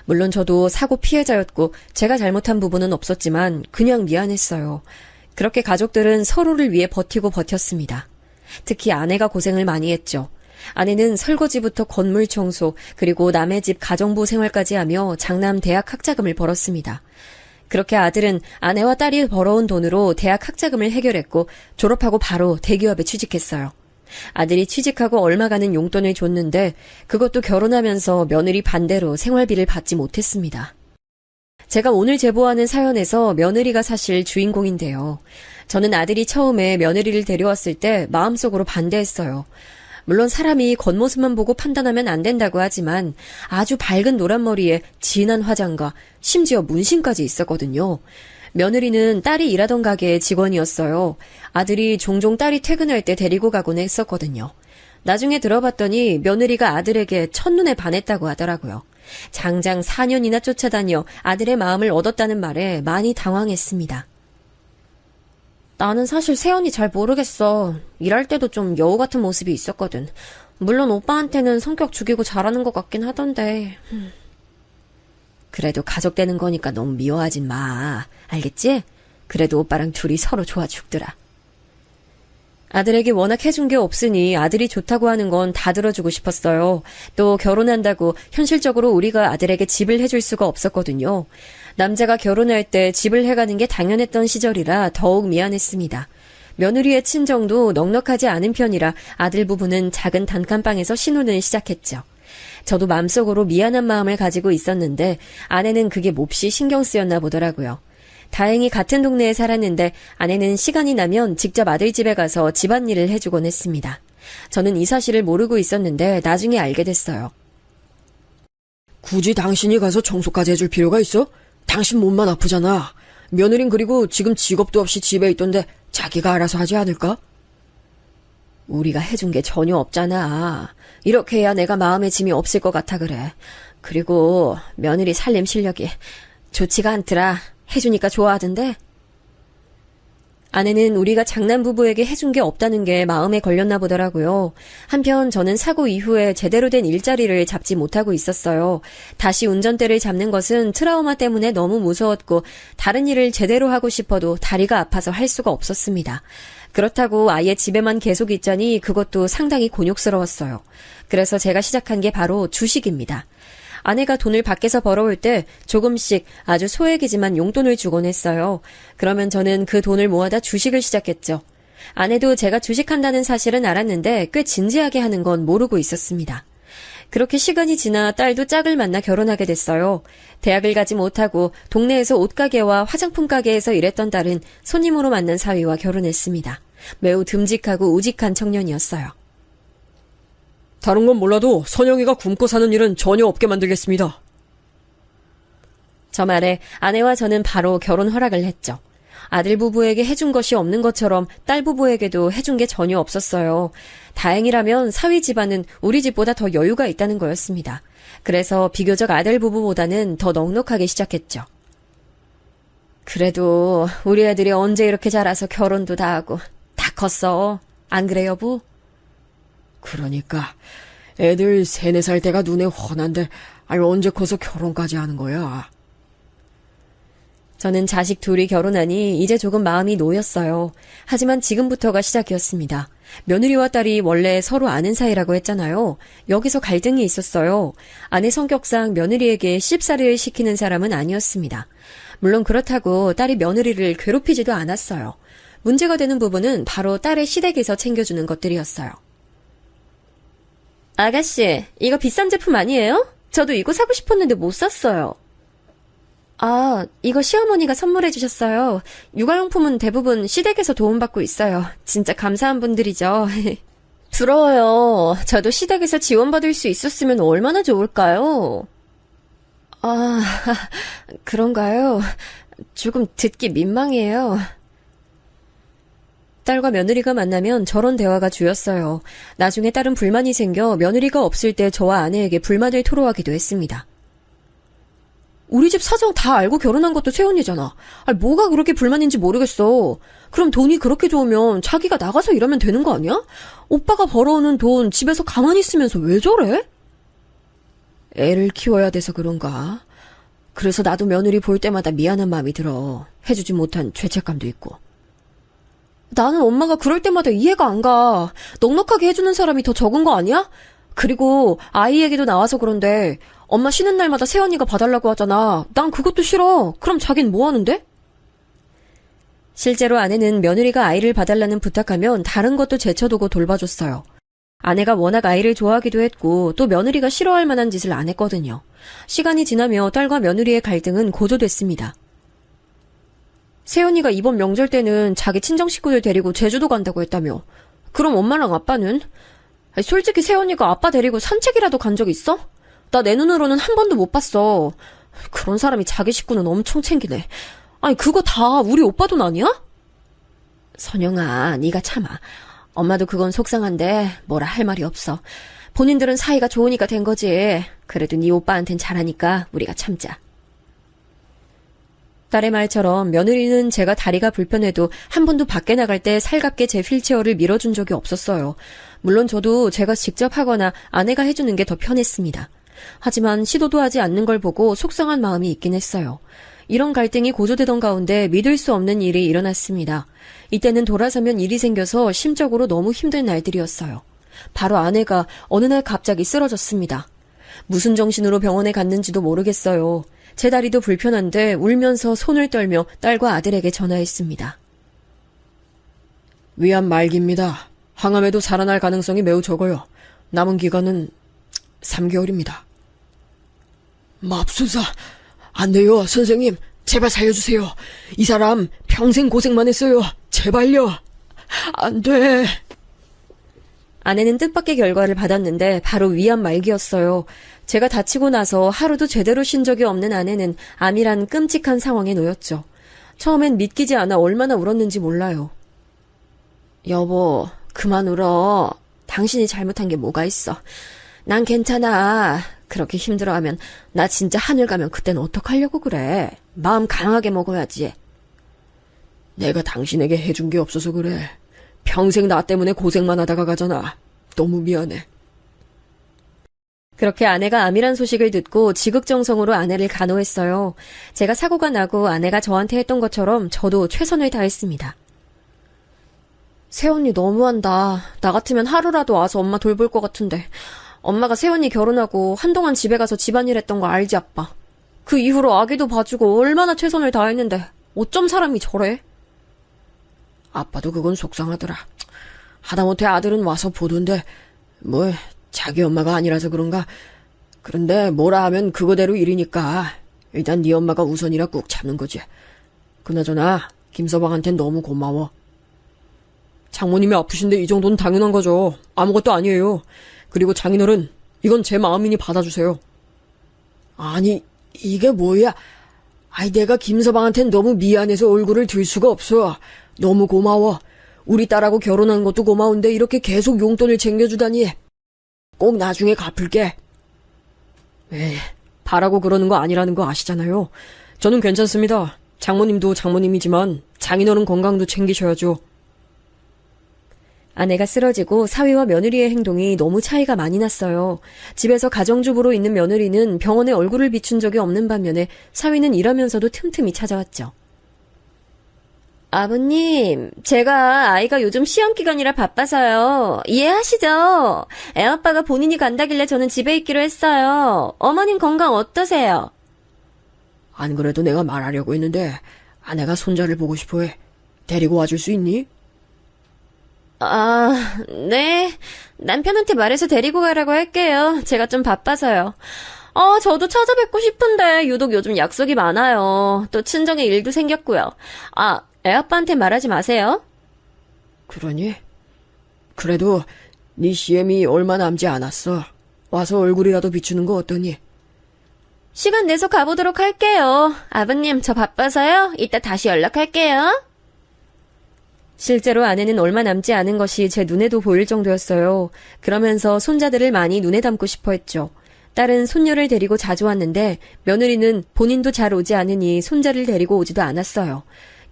물론 저도 사고 피해자였고 제가 잘못한 부분은 없었지만 그냥 미안했어요. 그렇게 가족들은 서로를 위해 버티고 버텼습니다. 특히 아내가 고생을 많이 했죠. 아내는 설거지부터 건물 청소, 그리고 남의 집 가정부 생활까지 하며 장남 대학 학자금을 벌었습니다. 그렇게 아들은 아내와 딸이 벌어온 돈으로 대학 학자금을 해결했고 졸업하고 바로 대기업에 취직했어요. 아들이 취직하고 얼마 가는 용돈을 줬는데 그것도 결혼하면서 며느리 반대로 생활비를 받지 못했습니다. 제가 오늘 제보하는 사연에서 며느리가 사실 주인공인데요. 저는 아들이 처음에 며느리를 데려왔을 때 마음속으로 반대했어요. 물론 사람이 겉모습만 보고 판단하면 안 된다고 하지만 아주 밝은 노란 머리에 진한 화장과 심지어 문신까지 있었거든요. 며느리는 딸이 일하던 가게의 직원이었어요. 아들이 종종 딸이 퇴근할 때 데리고 가곤 했었거든요. 나중에 들어봤더니 며느리가 아들에게 첫눈에 반했다고 하더라고요. 장장 4년이나 쫓아다녀 아들의 마음을 얻었다는 말에 많이 당황했습니다. 나는 사실 세연이 잘 모르겠어. 일할 때도 좀 여우 같은 모습이 있었거든. 물론 오빠한테는 성격 죽이고 잘하는 것 같긴 하던데. 그래도 가족 되는 거니까 너무 미워하진 마. 알겠지? 그래도 오빠랑 둘이 서로 좋아 죽더라. 아들에게 워낙 해준 게 없으니 아들이 좋다고 하는 건 다 들어주고 싶었어요. 또 결혼한다고 현실적으로 우리가 아들에게 집을 해줄 수가 없었거든요. 남자가 결혼할 때 집을 해가는 게 당연했던 시절이라 더욱 미안했습니다. 며느리의 친정도 넉넉하지 않은 편이라 아들 부부는 작은 단칸방에서 신혼을 시작했죠. 저도 마음속으로 미안한 마음을 가지고 있었는데 아내는 그게 몹시 신경 쓰였나 보더라고요. 다행히 같은 동네에 살았는데 아내는 시간이 나면 직접 아들 집에 가서 집안일을 해주곤 했습니다. 저는 이 사실을 모르고 있었는데 나중에 알게 됐어요. 굳이 당신이 가서 청소까지 해줄 필요가 있어? 당신 몸만 아프잖아. 며느린 그리고 지금 직업도 없이 집에 있던데 자기가 알아서 하지 않을까? 우리가 해준 게 전혀 없잖아. 이렇게 해야 내가 마음의 짐이 없을 것 같아 그래. 그리고 며느리 살림 실력이 좋지가 않더라. 해주니까 좋아하던데. 아내는 우리가 장남부부에게 해준 게 없다는 게 마음에 걸렸나 보더라고요. 한편 저는 사고 이후에 제대로 된 일자리를 잡지 못하고 있었어요. 다시 운전대를 잡는 것은 트라우마 때문에 너무 무서웠고 다른 일을 제대로 하고 싶어도 다리가 아파서 할 수가 없었습니다. 그렇다고 아예 집에만 계속 있자니 그것도 상당히 곤욕스러웠어요. 그래서 제가 시작한 게 바로 주식입니다. 아내가 돈을 밖에서 벌어올 때 조금씩 아주 소액이지만 용돈을 주곤 했어요. 그러면 저는 그 돈을 모아다 주식을 시작했죠. 아내도 제가 주식한다는 사실은 알았는데 꽤 진지하게 하는 건 모르고 있었습니다. 그렇게 시간이 지나 딸도 짝을 만나 결혼하게 됐어요. 대학을 가지 못하고 동네에서 옷가게와 화장품 가게에서 일했던 딸은 손님으로 만난 사위와 결혼했습니다. 매우 듬직하고 우직한 청년이었어요. 다른 건 몰라도 선영이가 굶고 사는 일은 전혀 없게 만들겠습니다. 저 말에 아내와 저는 바로 결혼 허락을 했죠. 아들 부부에게 해준 것이 없는 것처럼 딸 부부에게도 해준 게 전혀 없었어요. 다행이라면 사위 집안은 우리 집보다 더 여유가 있다는 거였습니다. 그래서 비교적 아들 부부보다는 더 넉넉하게 시작했죠. 그래도 우리 애들이 언제 이렇게 자라서 결혼도 다 하고 다 컸어. 안 그래 여보? 그러니까 애들 3, 4살 때가 눈에 훤한데 언제 커서 결혼까지 하는 거야. 저는 자식 둘이 결혼하니 이제 조금 마음이 놓였어요. 하지만 지금부터가 시작이었습니다. 며느리와 딸이 원래 서로 아는 사이라고 했잖아요. 여기서 갈등이 있었어요. 아내 성격상 며느리에게 씹사리를 시키는 사람은 아니었습니다. 물론 그렇다고 딸이 며느리를 괴롭히지도 않았어요. 문제가 되는 부분은 바로 딸의 시댁에서 챙겨주는 것들이었어요. 아가씨, 이거 비싼 제품 아니에요? 저도 이거 사고 싶었는데 못 샀어요. 아, 이거 시어머니가 선물해 주셨어요. 육아용품은 대부분 시댁에서 도움받고 있어요. 진짜 감사한 분들이죠. 부러워요. 저도 시댁에서 지원받을 수 있었으면 얼마나 좋을까요? 아, 그런가요? 조금 듣기 민망해요. 딸과 며느리가 만나면 저런 대화가 주였어요. 나중에 딸은 불만이 생겨 며느리가 없을 때 저와 아내에게 불만을 토로하기도 했습니다. 우리 집 사정 다 알고 결혼한 것도 새언니잖아. 뭐가 그렇게 불만인지 모르겠어. 그럼 돈이 그렇게 좋으면 자기가 나가서 일하면 되는 거 아니야? 오빠가 벌어오는 돈 집에서 가만히 있으면서 왜 저래? 애를 키워야 돼서 그런가? 그래서 나도 며느리 볼 때마다 미안한 마음이 들어. 해주지 못한 죄책감도 있고. 나는 엄마가 그럴 때마다 이해가 안 가. 넉넉하게 해주는 사람이 더 적은 거 아니야? 그리고 아이 얘기도 나와서 그런데 엄마 쉬는 날마다 새언니가 봐달라고 하잖아. 난 그것도 싫어. 그럼 자긴 뭐 하는데? 실제로 아내는 며느리가 아이를 봐달라는 부탁하면 다른 것도 제쳐두고 돌봐줬어요. 아내가 워낙 아이를 좋아하기도 했고 또 며느리가 싫어할 만한 짓을 안 했거든요. 시간이 지나며 딸과 며느리의 갈등은 고조됐습니다. 새언니가 이번 명절 때는 자기 친정 식구들 데리고 제주도 간다고 했다며. 그럼 엄마랑 아빠는? 솔직히 새언니가 아빠 데리고 산책이라도 간 적 있어? 나 내 눈으로는 한 번도 못 봤어. 그런 사람이 자기 식구는 엄청 챙기네. 그거 다 우리 오빠 돈 아니야? 선영아, 네가 참아. 엄마도 그건 속상한데 뭐라 할 말이 없어. 본인들은 사이가 좋으니까 된 거지. 그래도 네 오빠한텐 잘하니까 우리가 참자. 딸의 말처럼 며느리는 제가 다리가 불편해도 한 번도 밖에 나갈 때 살갑게 제 휠체어를 밀어준 적이 없었어요. 물론 저도 제가 직접 하거나 아내가 해주는 게 더 편했습니다. 하지만 시도도 하지 않는 걸 보고 속상한 마음이 있긴 했어요. 이런 갈등이 고조되던 가운데 믿을 수 없는 일이 일어났습니다. 이때는 돌아서면 일이 생겨서 심적으로 너무 힘든 날들이었어요. 바로 아내가 어느 날 갑자기 쓰러졌습니다. 무슨 정신으로 병원에 갔는지도 모르겠어요. 제 다리도 불편한데 울면서 손을 떨며 딸과 아들에게 전화했습니다. 위암 말기입니다. 항암에도 살아날 가능성이 매우 적어요. 남은 기간은 3개월입니다. 맙소사. 안 돼요, 선생님. 제발 살려주세요. 이 사람 평생 고생만 했어요. 제발요. 안 돼. 아내는 뜻밖의 결과를 받았는데 바로 위암 말기였어요. 제가 다치고 나서 하루도 제대로 쉰 적이 없는 아내는 암이란 끔찍한 상황에 놓였죠. 처음엔 믿기지 않아 얼마나 울었는지 몰라요. 여보, 그만 울어. 당신이 잘못한 게 뭐가 있어. 난 괜찮아. 그렇게 힘들어하면 나 진짜 하늘 가면 그땐 어떡하려고 그래. 마음 강하게 먹어야지. 내가 당신에게 해준 게 없어서 그래. 평생 나 때문에 고생만 하다가 가잖아. 너무 미안해. 그렇게 아내가 암이란 소식을 듣고 지극정성으로 아내를 간호했어요. 제가 사고가 나고 아내가 저한테 했던 것처럼 저도 최선을 다했습니다. 새언니 너무한다. 나 같으면 하루라도 와서 엄마 돌볼 것 같은데. 엄마가 새언니 결혼하고 한동안 집에 가서 집안일 했던 거 알지, 아빠? 그 이후로 아기도 봐주고 얼마나 최선을 다했는데 어쩜 사람이 저래? 아빠도 그건 속상하더라. 하다못해 아들은 와서 보던데 뭐 자기 엄마가 아니라서 그런가. 그런데 뭐라 하면 그거대로 일이니까 일단 네 엄마가 우선이라 꾹 참는 거지. 그나저나 김서방한텐 너무 고마워. 장모님이 아프신데 이 정도는 당연한 거죠. 아무것도 아니에요. 그리고 장인어른, 이건 제 마음이니 받아주세요. 아니, 이게 뭐야. 아이, 내가 김서방한텐 너무 미안해서 얼굴을 들 수가 없어. 너무 고마워. 우리 딸하고 결혼한 것도 고마운데 이렇게 계속 용돈을 챙겨주다니. 꼭 나중에 갚을게. 에이, 바라고 그러는 거 아니라는 거 아시잖아요. 저는 괜찮습니다. 장모님도 장모님이지만 장인어른 건강도 챙기셔야죠. 아내가 쓰러지고 사위와 며느리의 행동이 너무 차이가 많이 났어요. 집에서 가정주부로 있는 며느리는 병원에 얼굴을 비춘 적이 없는 반면에 사위는 일하면서도 틈틈이 찾아왔죠. 아버님, 제가 아이가 요즘 시험기간이라 바빠서요. 이해하시죠? 애아빠가 본인이 간다길래 저는 집에 있기로 했어요. 어머님 건강 어떠세요? 안 그래도 내가 말하려고 했는데 아내가 손자를 보고 싶어해. 데리고 와줄 수 있니? 아, 네. 남편한테 말해서 데리고 가라고 할게요. 제가 좀 바빠서요. 저도 찾아뵙고 싶은데 유독 요즘 약속이 많아요. 또 친정에 일도 생겼고요. 아, 애아빠한테 말하지 마세요. 그러니? 그래도 네 시엠이 얼마 남지 않았어. 와서 얼굴이라도 비추는 거 어떠니? 시간 내서 가보도록 할게요. 아버님, 저 바빠서요. 이따 다시 연락할게요. 실제로 아내는 얼마 남지 않은 것이 제 눈에도 보일 정도였어요. 그러면서 손자들을 많이 눈에 담고 싶어 했죠. 딸은 손녀를 데리고 자주 왔는데 며느리는 본인도 잘 오지 않으니 손자를 데리고 오지도 않았어요.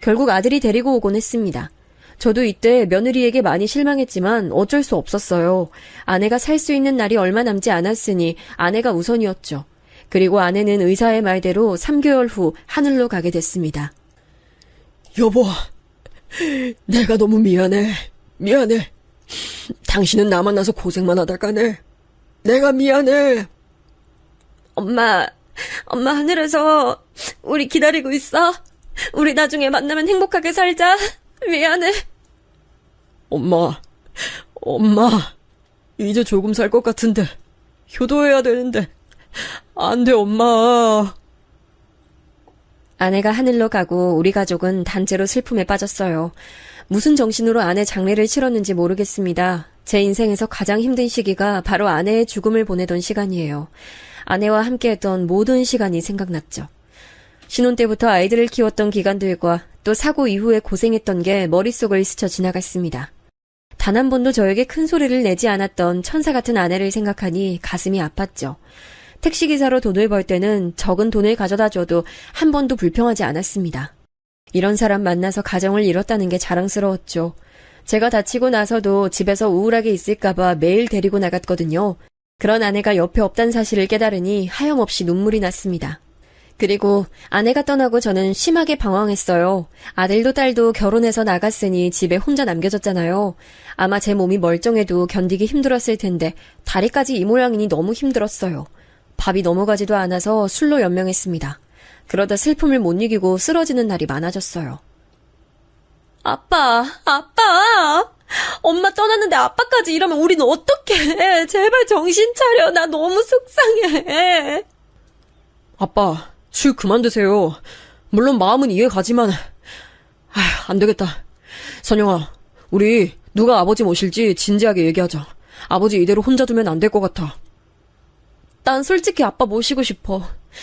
결국 아들이 데리고 오곤 했습니다. 저도 이때 며느리에게 많이 실망했지만 어쩔 수 없었어요. 아내가 살 수 있는 날이 얼마 남지 않았으니 아내가 우선이었죠. 그리고 아내는 의사의 말대로 3개월 후 하늘로 가게 됐습니다. 여보, 내가 너무 미안해. 미안해. 당신은 나 만나서 고생만 하다 가네. 내가 미안해. 엄마 하늘에서 우리 기다리고 있어. 우리 나중에 만나면 행복하게 살자. 미안해. 엄마, 이제 조금 살 것 같은데 효도해야 되는데 안 돼, 엄마. 아내가 하늘로 가고 우리 가족은 단체로 슬픔에 빠졌어요. 무슨 정신으로 아내 장례를 치렀는지 모르겠습니다. 제 인생에서 가장 힘든 시기가 바로 아내의 죽음을 보내던 시간이에요. 아내와 함께했던 모든 시간이 생각났죠. 신혼 때부터 아이들을 키웠던 기간들과 또 사고 이후에 고생했던 게 머릿속을 스쳐 지나갔습니다. 단 한 번도 저에게 큰 소리를 내지 않았던 천사 같은 아내를 생각하니 가슴이 아팠죠. 택시기사로 돈을 벌 때는 적은 돈을 가져다 줘도 한 번도 불평하지 않았습니다. 이런 사람 만나서 가정을 이뤘다는 게 자랑스러웠죠. 제가 다치고 나서도 집에서 우울하게 있을까봐 매일 데리고 나갔거든요. 그런 아내가 옆에 없다는 사실을 깨달으니 하염없이 눈물이 났습니다. 그리고 아내가 떠나고 저는 심하게 방황했어요. 아들도 딸도 결혼해서 나갔으니 집에 혼자 남겨졌잖아요. 아마 제 몸이 멀쩡해도 견디기 힘들었을 텐데 다리까지 이 모양이니 너무 힘들었어요. 밥이 넘어가지도 않아서 술로 연명했습니다. 그러다 슬픔을 못 이기고 쓰러지는 날이 많아졌어요. 아빠! 엄마 떠났는데 아빠까지 이러면 우린 어떡해! 제발 정신 차려. 나 너무 속상해. 아빠, 술 그만 드세요. 물론 마음은 이해 가지만, 안 되겠다. 선영아, 우리 누가 아버지 모실지 진지하게 얘기하자. 아버지 이대로 혼자 두면 안 될 것 같아. 난 솔직히 아빠 모시고 싶어.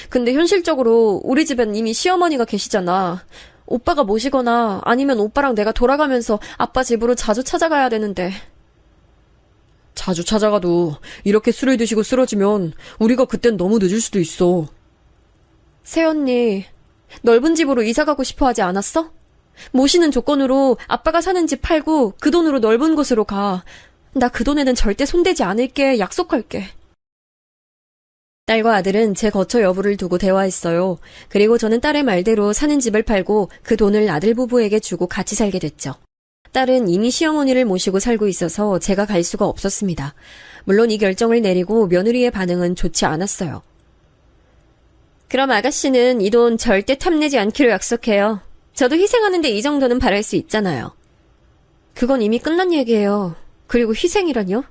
근데 현실적으로 우리 집엔 이미 시어머니가 계시잖아. 오빠가 모시거나 아니면 오빠랑 내가 돌아가면서 아빠 집으로 자주 찾아가야 되는데. 자주 찾아가도 이렇게 술을 드시고 쓰러지면 우리가 그땐 너무 늦을 수도 있어. 새언니, 넓은 집으로 이사 가고 싶어 하지 않았어? 모시는 조건으로 아빠가 사는 집 팔고 그 돈으로 넓은 곳으로 가. 나 그 돈에는 절대 손대지 않을게. 약속할게. 딸과 아들은 제 거처 여부를 두고 대화했어요. 그리고 저는 딸의 말대로 사는 집을 팔고 그 돈을 아들 부부에게 주고 같이 살게 됐죠. 딸은 이미 시어머니를 모시고 살고 있어서 제가 갈 수가 없었습니다. 물론 이 결정을 내리고 며느리의 반응은 좋지 않았어요. 그럼 아가씨는 이 돈 절대 탐내지 않기로 약속해요. 저도 희생하는데 이 정도는 바랄 수 있잖아요. 그건 이미 끝난 얘기예요. 그리고 희생이라뇨?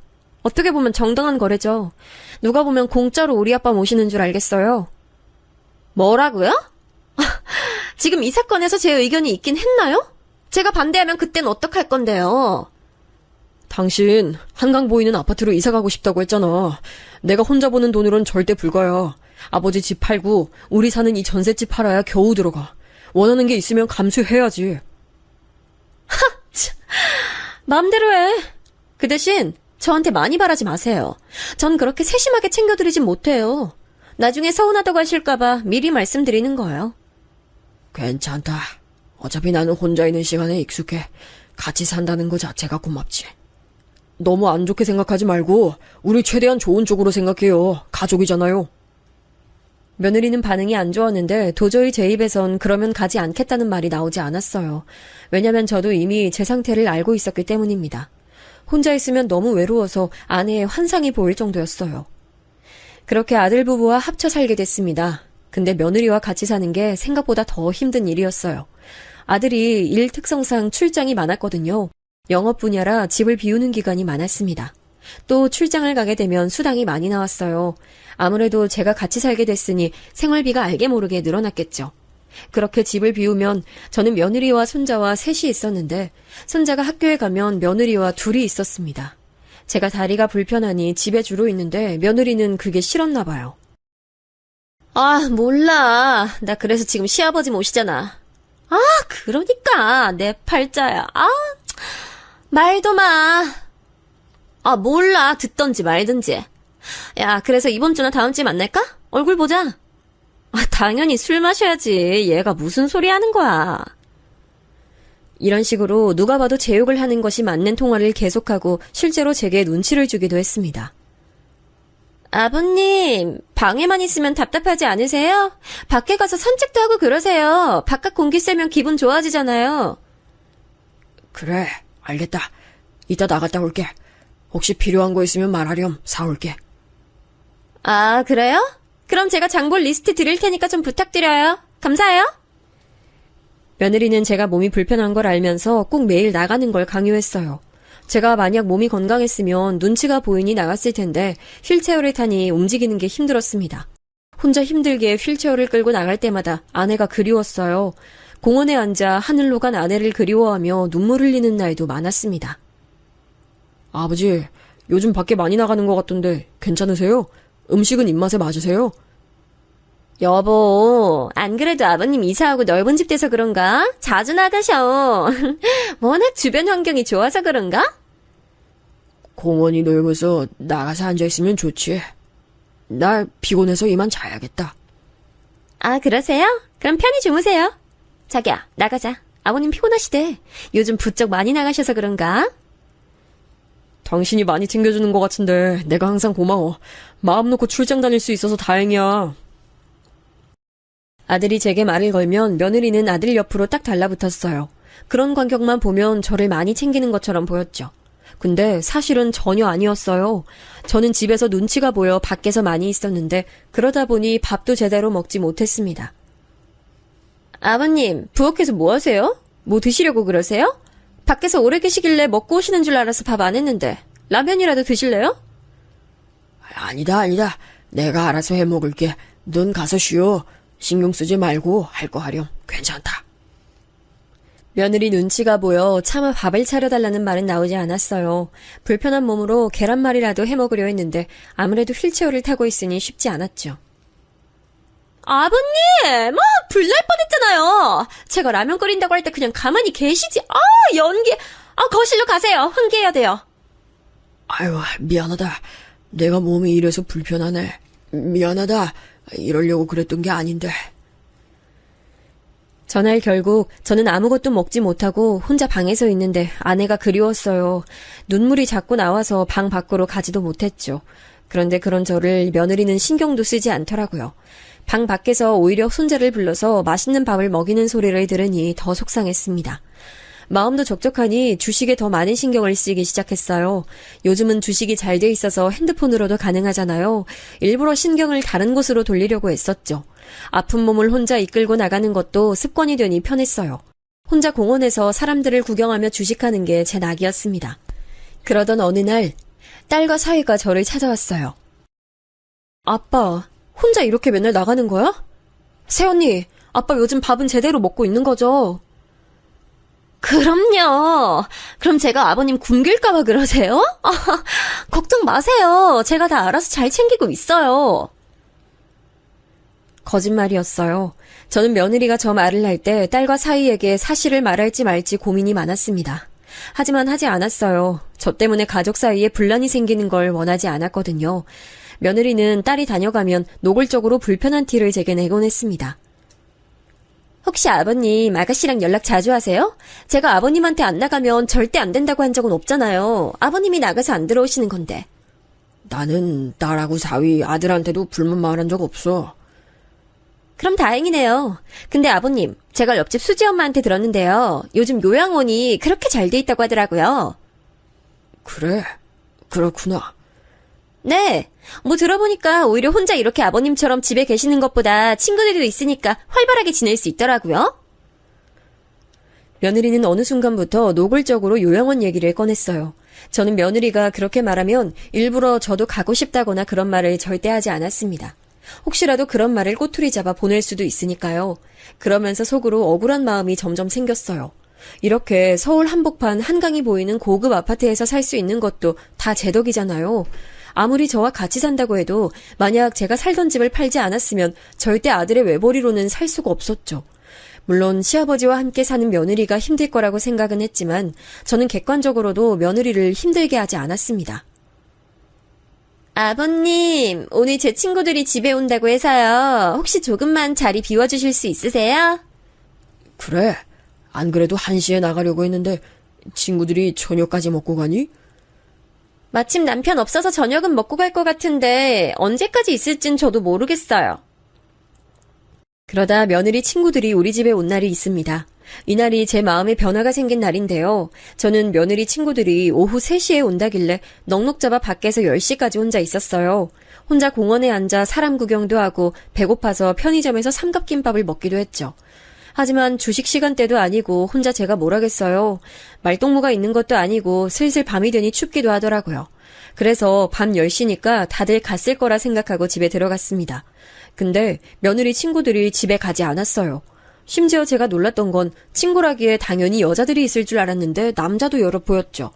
어떻게 보면 정당한 거래죠. 누가 보면 공짜로 우리 아빠 모시는 줄 알겠어요. 뭐라고요? 지금 이 사건에서 제 의견이 있긴 했나요? 제가 반대하면 그땐 어떡할 건데요? 당신 한강 보이는 아파트로 이사 가고 싶다고 했잖아. 내가 혼자 보는 돈으론 절대 불가야. 아버지 집 팔고 우리 사는 이 전셋집 팔아야 겨우 들어가. 원하는 게 있으면 감수해야지. 마음대로 해. 그 대신 저한테 많이 바라지 마세요. 전 그렇게 세심하게 챙겨드리진 못해요. 나중에 서운하다고 하실까봐 미리 말씀드리는 거예요. 괜찮다. 어차피 나는 혼자 있는 시간에 익숙해. 같이 산다는 거 자체가 고맙지. 너무 안 좋게 생각하지 말고 우리 최대한 좋은 쪽으로 생각해요. 가족이잖아요. 며느리는 반응이 안 좋았는데 도저히 제 입에선 그러면 가지 않겠다는 말이 나오지 않았어요. 왜냐면 저도 이미 제 상태를 알고 있었기 때문입니다. 혼자 있으면 너무 외로워서 아내의 환상이 보일 정도였어요. 그렇게 아들 부부와 합쳐 살게 됐습니다. 근데 며느리와 같이 사는 게 생각보다 더 힘든 일이었어요. 아들이 일 특성상 출장이 많았거든요. 영업 분야라 집을 비우는 기간이 많았습니다. 또 출장을 가게 되면 수당이 많이 나왔어요. 아무래도 제가 같이 살게 됐으니 생활비가 알게 모르게 늘어났겠죠. 그렇게 집을 비우면 저는 며느리와 손자와 셋이 있었는데 손자가 학교에 가면 며느리와 둘이 있었습니다. 제가 다리가 불편하니 집에 주로 있는데 며느리는 그게 싫었나 봐요. 몰라. 나 그래서 지금 시아버지 모시잖아. 그러니까 내 팔자야. 말도 마. 몰라. 듣던지 말든지. 야, 그래서 이번 주나 다음 주에 만날까? 얼굴 보자. 당연히 술 마셔야지. 얘가 무슨 소리 하는 거야. 이런 식으로 누가 봐도 제 욕을 하는 것이 맞는 통화를 계속하고 실제로 제게 눈치를 주기도 했습니다. 아버님, 방에만 있으면 답답하지 않으세요? 밖에 가서 산책도 하고 그러세요. 바깥 공기 쐬면 기분 좋아지잖아요. 그래, 알겠다. 이따 나갔다 올게. 혹시 필요한 거 있으면 말하렴. 사올게. 그래요? 그럼 제가 장볼 리스트 드릴 테니까 좀 부탁드려요. 감사해요. 며느리는 제가 몸이 불편한 걸 알면서 꼭 매일 나가는 걸 강요했어요. 제가 만약 몸이 건강했으면 눈치가 보이니 나갔을 텐데 휠체어를 타니 움직이는 게 힘들었습니다. 혼자 힘들게 휠체어를 끌고 나갈 때마다 아내가 그리웠어요. 공원에 앉아 하늘로 간 아내를 그리워하며 눈물 흘리는 날도 많았습니다. 아버지, 요즘 밖에 많이 나가는 것 같던데 괜찮으세요? 음식은 입맛에 맞으세요? 여보, 안 그래도 아버님 이사하고 넓은 집 돼서 그런가? 자주 나가셔. 워낙 주변 환경이 좋아서 그런가? 공원이 넓어서 나가서 앉아있으면 좋지. 나 피곤해서 이만 자야겠다. 아, 그러세요? 그럼 편히 주무세요. 자기야, 나가자. 아버님 피곤하시대. 요즘 부쩍 많이 나가셔서 그런가? 당신이 많이 챙겨주는 것 같은데 내가 항상 고마워. 마음 놓고 출장 다닐 수 있어서 다행이야. 아들이 제게 말을 걸면 며느리는 아들 옆으로 딱 달라붙었어요. 그런 광경만 보면 저를 많이 챙기는 것처럼 보였죠. 근데 사실은 전혀 아니었어요. 저는 집에서 눈치가 보여 밖에서 많이 있었는데 그러다 보니 밥도 제대로 먹지 못했습니다. 아버님, 부엌에서 뭐 하세요? 뭐 드시려고 그러세요? 밖에서 오래 계시길래 먹고 오시는 줄 알아서 밥 안 했는데 라면이라도 드실래요? 아니다. 내가 알아서 해먹을게. 넌 가서 쉬어. 신경 쓰지 말고 할 거 하렴. 괜찮다. 며느리 눈치가 보여 차마 밥을 차려달라는 말은 나오지 않았어요. 불편한 몸으로 계란말이라도 해먹으려 했는데 아무래도 휠체어를 타고 있으니 쉽지 않았죠. 아버님! 불날 뻔했잖아요. 제가 라면 끓인다고 할 때 그냥 가만히 계시지. 연기. 거실로 가세요. 환기해야 돼요. 아유, 미안하다. 내가 몸이 이래서 불편하네. 미안하다. 이러려고 그랬던 게 아닌데. 전날 결국 저는 아무것도 먹지 못하고 혼자 방에서 있는데 아내가 그리웠어요. 눈물이 자꾸 나와서 방 밖으로 가지도 못했죠. 그런데 그런 저를 며느리는 신경도 쓰지 않더라고요. 방 밖에서 오히려 손자를 불러서 맛있는 밥을 먹이는 소리를 들으니 더 속상했습니다. 마음도 적적하니 주식에 더 많은 신경을 쓰기 시작했어요. 요즘은 주식이 잘 돼 있어서 핸드폰으로도 가능하잖아요. 일부러 신경을 다른 곳으로 돌리려고 했었죠. 아픈 몸을 혼자 이끌고 나가는 것도 습관이 되니 편했어요. 혼자 공원에서 사람들을 구경하며 주식하는 게 제 낙이었습니다. 그러던 어느 날 딸과 사위가 저를 찾아왔어요. 아빠, 혼자 이렇게 맨날 나가는 거야? 새언니, 아빠 요즘 밥은 제대로 먹고 있는 거죠? 그럼요. 그럼 제가 아버님 굶길까봐 그러세요? 걱정 마세요. 제가 다 알아서 잘 챙기고 있어요. 거짓말이었어요. 저는 며느리가 저 말을 할 때 딸과 사위에게 사실을 말할지 말지 고민이 많았습니다. 하지만 하지 않았어요. 저 때문에 가족 사이에 분란이 생기는 걸 원하지 않았거든요. 며느리는 딸이 다녀가면 노골적으로 불편한 티를 제게 내곤 했습니다. 혹시 아버님 아가씨랑 연락 자주 하세요? 제가 아버님한테 안 나가면 절대 안 된다고 한 적은 없잖아요. 아버님이 나가서 안 들어오시는 건데. 나는 딸하고 사위, 아들한테도 불만 말한 적 없어. 그럼 다행이네요. 근데 아버님, 제가 옆집 수지 엄마한테 들었는데요. 요즘 요양원이 그렇게 잘 돼 있다고 하더라고요. 그래? 그렇구나. 네. 뭐 들어보니까 오히려 혼자 이렇게 아버님처럼 집에 계시는 것보다 친구들도 있으니까 활발하게 지낼 수 있더라고요. 며느리는 어느 순간부터 노골적으로 요양원 얘기를 꺼냈어요. 저는 며느리가 그렇게 말하면 일부러 저도 가고 싶다거나 그런 말을 절대 하지 않았습니다. 혹시라도 그런 말을 꼬투리 잡아 보낼 수도 있으니까요. 그러면서 속으로 억울한 마음이 점점 생겼어요. 이렇게 서울 한복판 한강이 보이는 고급 아파트에서 살 수 있는 것도 다 제 덕이잖아요. 아무리 저와 같이 산다고 해도 만약 제가 살던 집을 팔지 않았으면 절대 아들의 외벌이로는 살 수가 없었죠. 물론 시아버지와 함께 사는 며느리가 힘들 거라고 생각은 했지만 저는 객관적으로도 며느리를 힘들게 하지 않았습니다. 아버님, 오늘 제 친구들이 집에 온다고 해서요. 혹시 조금만 자리 비워주실 수 있으세요? 그래. 안 그래도 1시에 나가려고 했는데 친구들이 저녁까지 먹고 가니? 마침 남편 없어서 저녁은 먹고 갈 것 같은데 언제까지 있을진 저도 모르겠어요. 그러다 며느리 친구들이 우리 집에 온 날이 있습니다. 이날이 제 마음에 변화가 생긴 날인데요. 저는 며느리 친구들이 오후 3시에 온다길래 넉넉 잡아 밖에서 10시까지 혼자 있었어요. 혼자 공원에 앉아 사람 구경도 하고 배고파서 편의점에서 삼각김밥을 먹기도 했죠. 하지만 주식 시간대도 아니고 혼자 제가 뭘 하겠어요. 말동무가 있는 것도 아니고 슬슬 밤이 되니 춥기도 하더라고요. 그래서 밤 10시니까 다들 갔을 거라 생각하고 집에 들어갔습니다. 근데 며느리 친구들이 집에 가지 않았어요. 심지어 제가 놀랐던 건 친구라기에 당연히 여자들이 있을 줄 알았는데 남자도 여러 보였죠.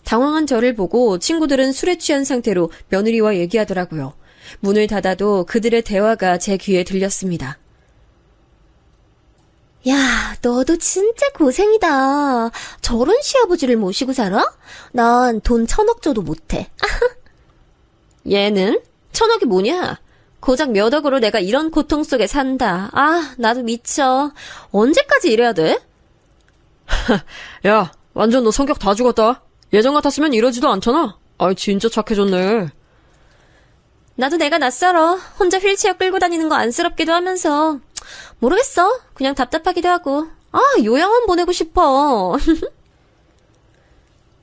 당황한 저를 보고 친구들은 술에 취한 상태로 며느리와 얘기하더라고요. 문을 닫아도 그들의 대화가 제 귀에 들렸습니다. 야, 너도 진짜 고생이다. 저런 시아버지를 모시고 살아? 난 돈 1,000억 줘도 못해. 얘는? 천억이 뭐냐? 고작 몇 억으로 내가 이런 고통 속에 산다. 아, 나도 미쳐. 언제까지 이래야 돼? 야, 완전 너 성격 다 죽었다. 예전 같았으면 이러지도 않잖아. 아이, 진짜 착해졌네. 나도 내가 낯설어. 혼자 휠체어 끌고 다니는 거 안쓰럽기도 하면서. 모르겠어. 그냥 답답하기도 하고. 아, 요양원 보내고 싶어.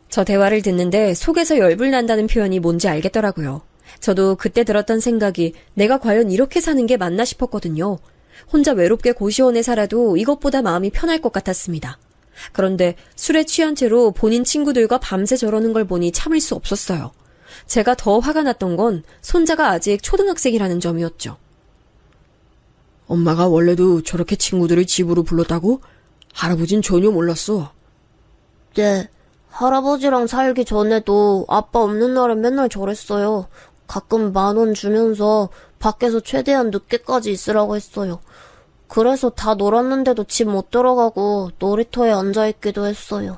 저 대화를 듣는데 속에서 열불 난다는 표현이 뭔지 알겠더라고요. 저도 그때 들었던 생각이 내가 과연 이렇게 사는 게 맞나 싶었거든요. 혼자 외롭게 고시원에 살아도 이것보다 마음이 편할 것 같았습니다. 그런데 술에 취한 채로 본인 친구들과 밤새 저러는 걸 보니 참을 수 없었어요. 제가 더 화가 났던 건 손자가 아직 초등학생이라는 점이었죠. 엄마가 원래도 저렇게 친구들을 집으로 불렀다고? 할아버진 전혀 몰랐어. 네, 할아버지랑 살기 전에도 아빠 없는 날엔 맨날 저랬어요. 가끔 10,000원 주면서 밖에서 최대한 늦게까지 있으라고 했어요. 그래서 다 놀았는데도 집 못 들어가고 놀이터에 앉아있기도 했어요.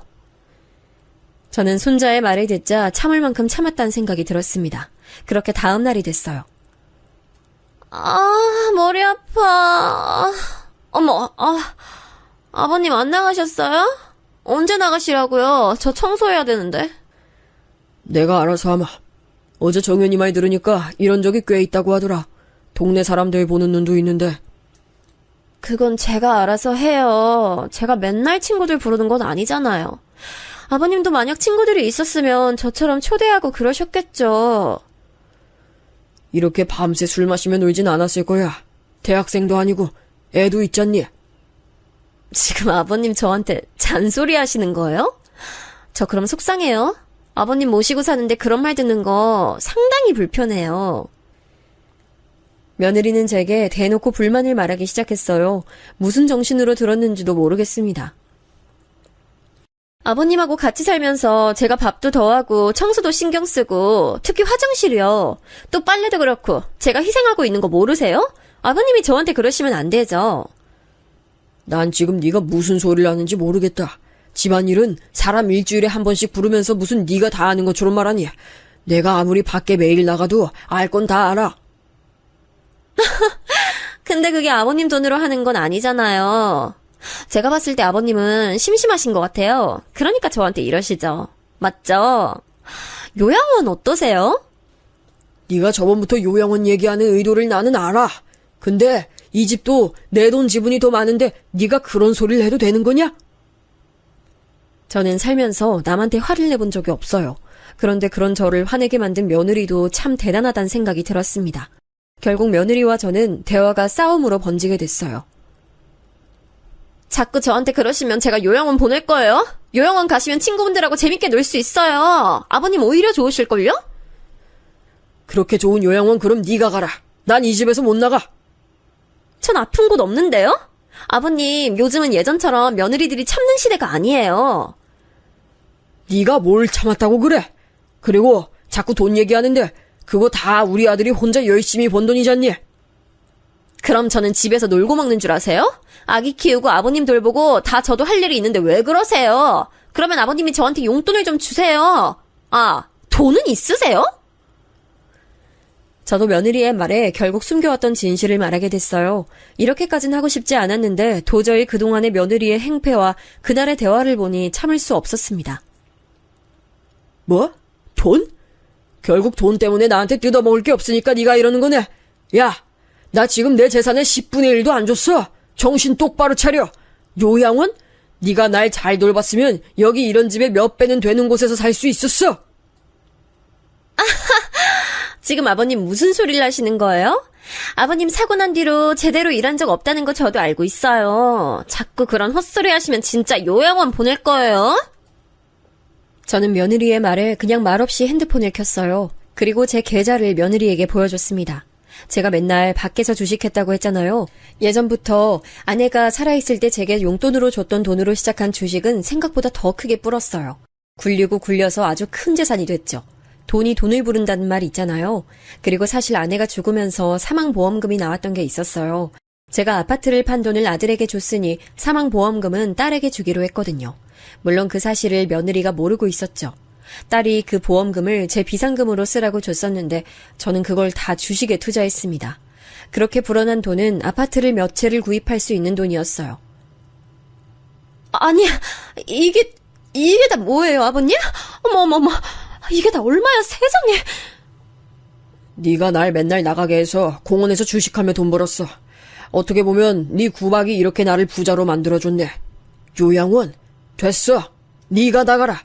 저는 손자의 말을 듣자 참을 만큼 참았다는 생각이 들었습니다. 그렇게 다음 날이 됐어요. 아, 머리 아파. 어머, 아버님 안 나가셨어요? 언제 나가시라고요? 저 청소해야 되는데. 내가 알아서 하마. 어제 정연이 말 들으니까 이런 적이 꽤 있다고 하더라. 동네 사람들 보는 눈도 있는데. 그건 제가 알아서 해요. 제가 맨날 친구들 부르는 건 아니잖아요. 아버님도 만약 친구들이 있었으면 저처럼 초대하고 그러셨겠죠. 이렇게 밤새 술 마시며 놀진 않았을 거야. 대학생도 아니고 애도 있잖니. 지금 아버님 저한테 잔소리 하시는 거예요? 저 그럼 속상해요. 아버님 모시고 사는데 그런 말 듣는 거 상당히 불편해요. 며느리는 제게 대놓고 불만을 말하기 시작했어요. 무슨 정신으로 들었는지도 모르겠습니다. 아버님하고 같이 살면서 제가 밥도 더 하고 청소도 신경 쓰고 특히 화장실이요. 또 빨래도 그렇고 제가 희생하고 있는 거 모르세요? 아버님이 저한테 그러시면 안 되죠. 난 지금 네가 무슨 소리를 하는지 모르겠다. 집안일은 사람 일주일에 한 번씩 부르면서 무슨 네가 다 아는 것처럼 말하니. 내가 아무리 밖에 매일 나가도 알 건 다 알아. 근데 그게 아버님 돈으로 하는 건 아니잖아요. 제가 봤을 때 아버님은 심심하신 것 같아요. 그러니까 저한테 이러시죠. 맞죠? 요양원 어떠세요? 네가 저번부터 요양원 얘기하는 의도를 나는 알아. 근데 이 집도 내 돈 지분이 더 많은데 네가 그런 소리를 해도 되는 거냐? 저는 살면서 남한테 화를 내본 적이 없어요. 그런데 그런 저를 화내게 만든 며느리도 참 대단하다는 생각이 들었습니다. 결국 며느리와 저는 대화가 싸움으로 번지게 됐어요. 자꾸 저한테 그러시면 제가 요양원 보낼 거예요. 요양원 가시면 친구분들하고 재밌게 놀 수 있어요. 아버님 오히려 좋으실걸요? 그렇게 좋은 요양원 그럼 네가 가라. 난 이 집에서 못 나가. 전 아픈 곳 없는데요? 아버님, 요즘은 예전처럼 며느리들이 참는 시대가 아니에요. 네가 뭘 참았다고 그래? 그리고 자꾸 돈 얘기하는데 그거 다 우리 아들이 혼자 열심히 번 돈이잖니? 그럼 저는 집에서 놀고 먹는 줄 아세요? 아기 키우고 아버님 돌보고 다 저도 할 일이 있는데 왜 그러세요? 그러면 아버님이 저한테 용돈을 좀 주세요. 아, 돈은 있으세요? 저도 며느리의 말에 결국 숨겨왔던 진실을 말하게 됐어요. 이렇게까지는 하고 싶지 않았는데 도저히 그동안의 며느리의 행패와 그날의 대화를 보니 참을 수 없었습니다. 뭐? 돈? 결국 돈 때문에 나한테 뜯어먹을 게 없으니까 네가 이러는 거네. 야, 나 지금 내 재산의 10분의 1도 안 줬어. 정신 똑바로 차려. 요양원? 네가 날 잘 돌봤으면 여기 이런 집에 몇 배는 되는 곳에서 살 수 있었어. 지금 아버님 무슨 소리를 하시는 거예요? 아버님 사고 난 뒤로 제대로 일한 적 없다는 거 저도 알고 있어요. 자꾸 그런 헛소리 하시면 진짜 요양원 보낼 거예요. 저는 며느리의 말에 그냥 말없이 핸드폰을 켰어요. 그리고 제 계좌를 며느리에게 보여줬습니다. 제가 맨날 밖에서 주식했다고 했잖아요. 예전부터 아내가 살아있을 때 제게 용돈으로 줬던 돈으로 시작한 주식은 생각보다 더 크게 불었어요. 굴리고 굴려서 아주 큰 재산이 됐죠. 돈이 돈을 부른다는 말 있잖아요. 그리고 사실 아내가 죽으면서 사망보험금이 나왔던 게 있었어요. 제가 아파트를 판 돈을 아들에게 줬으니 사망보험금은 딸에게 주기로 했거든요. 물론 그 사실을 며느리가 모르고 있었죠. 딸이 그 보험금을 제 비상금으로 쓰라고 줬었는데 저는 그걸 다 주식에 투자했습니다. 그렇게 불어난 돈은 아파트를 몇 채를 구입할 수 있는 돈이었어요. 아니, 이게 다 뭐예요, 아버님? 어머, 이게 다 얼마야, 세상에. 네가 날 맨날 나가게 해서 공원에서 주식하며 돈 벌었어. 어떻게 보면 네 구박이 이렇게 나를 부자로 만들어줬네. 요양원, 됐어. 네가 나가라.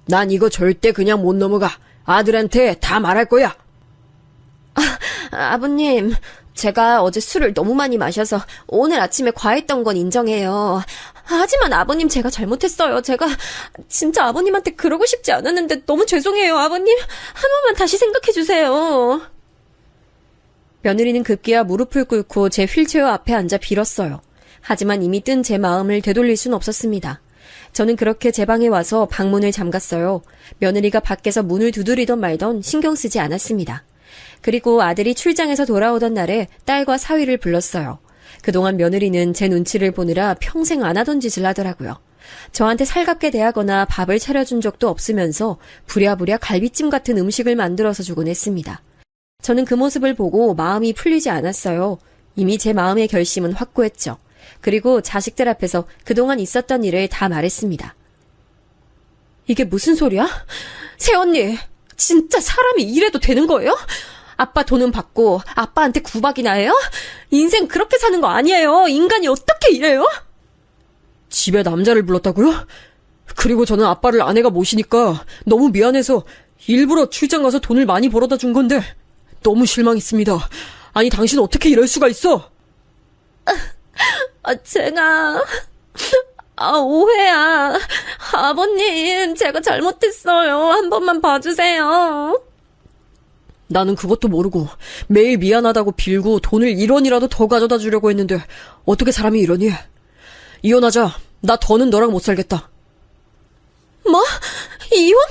난 이거 절대 그냥 못 넘어가. 아들한테 다 말할 거야. 아버님, 제가 어제 술을 너무 많이 마셔서 오늘 아침에 과했던 건 인정해요. 하지만 아버님, 제가 잘못했어요. 제가 진짜 아버님한테 그러고 싶지 않았는데 너무 죄송해요, 아버님. 한 번만 다시 생각해 주세요. 며느리는 급기야 무릎을 꿇고 제 휠체어 앞에 앉아 빌었어요. 하지만 이미 뜬 제 마음을 되돌릴 순 없었습니다. 저는 그렇게 제 방에 와서 방문을 잠갔어요. 며느리가 밖에서 문을 두드리던 말던 신경 쓰지 않았습니다. 그리고 아들이 출장에서 돌아오던 날에 딸과 사위를 불렀어요. 그동안 며느리는 제 눈치를 보느라 평생 안 하던 짓을 하더라고요. 저한테 살갑게 대하거나 밥을 차려준 적도 없으면서 부랴부랴 갈비찜 같은 음식을 만들어서 주곤 했습니다. 저는 그 모습을 보고 마음이 풀리지 않았어요. 이미 제 마음의 결심은 확고했죠. 그리고 자식들 앞에서 그동안 있었던 일을 다 말했습니다. 이게 무슨 소리야? 새언니, 진짜 사람이 이래도 되는 거예요? 아빠 돈은 받고 아빠한테 구박이나 해요? 인생 그렇게 사는 거 아니에요. 인간이 어떻게 이래요? 집에 남자를 불렀다고요? 그리고 저는 아빠를 아내가 모시니까 너무 미안해서 일부러 출장 가서 돈을 많이 벌어다 준 건데 너무 실망했습니다. 아니, 당신 어떻게 이럴 수가 있어? 제가 오해야. 아버님, 제가 잘못했어요. 한 번만 봐주세요. 나는 그것도 모르고 매일 미안하다고 빌고 돈을 1원이라도 더 가져다 주려고 했는데 어떻게 사람이 이러니? 이혼하자. 나 더는 너랑 못 살겠다. 뭐? 이혼?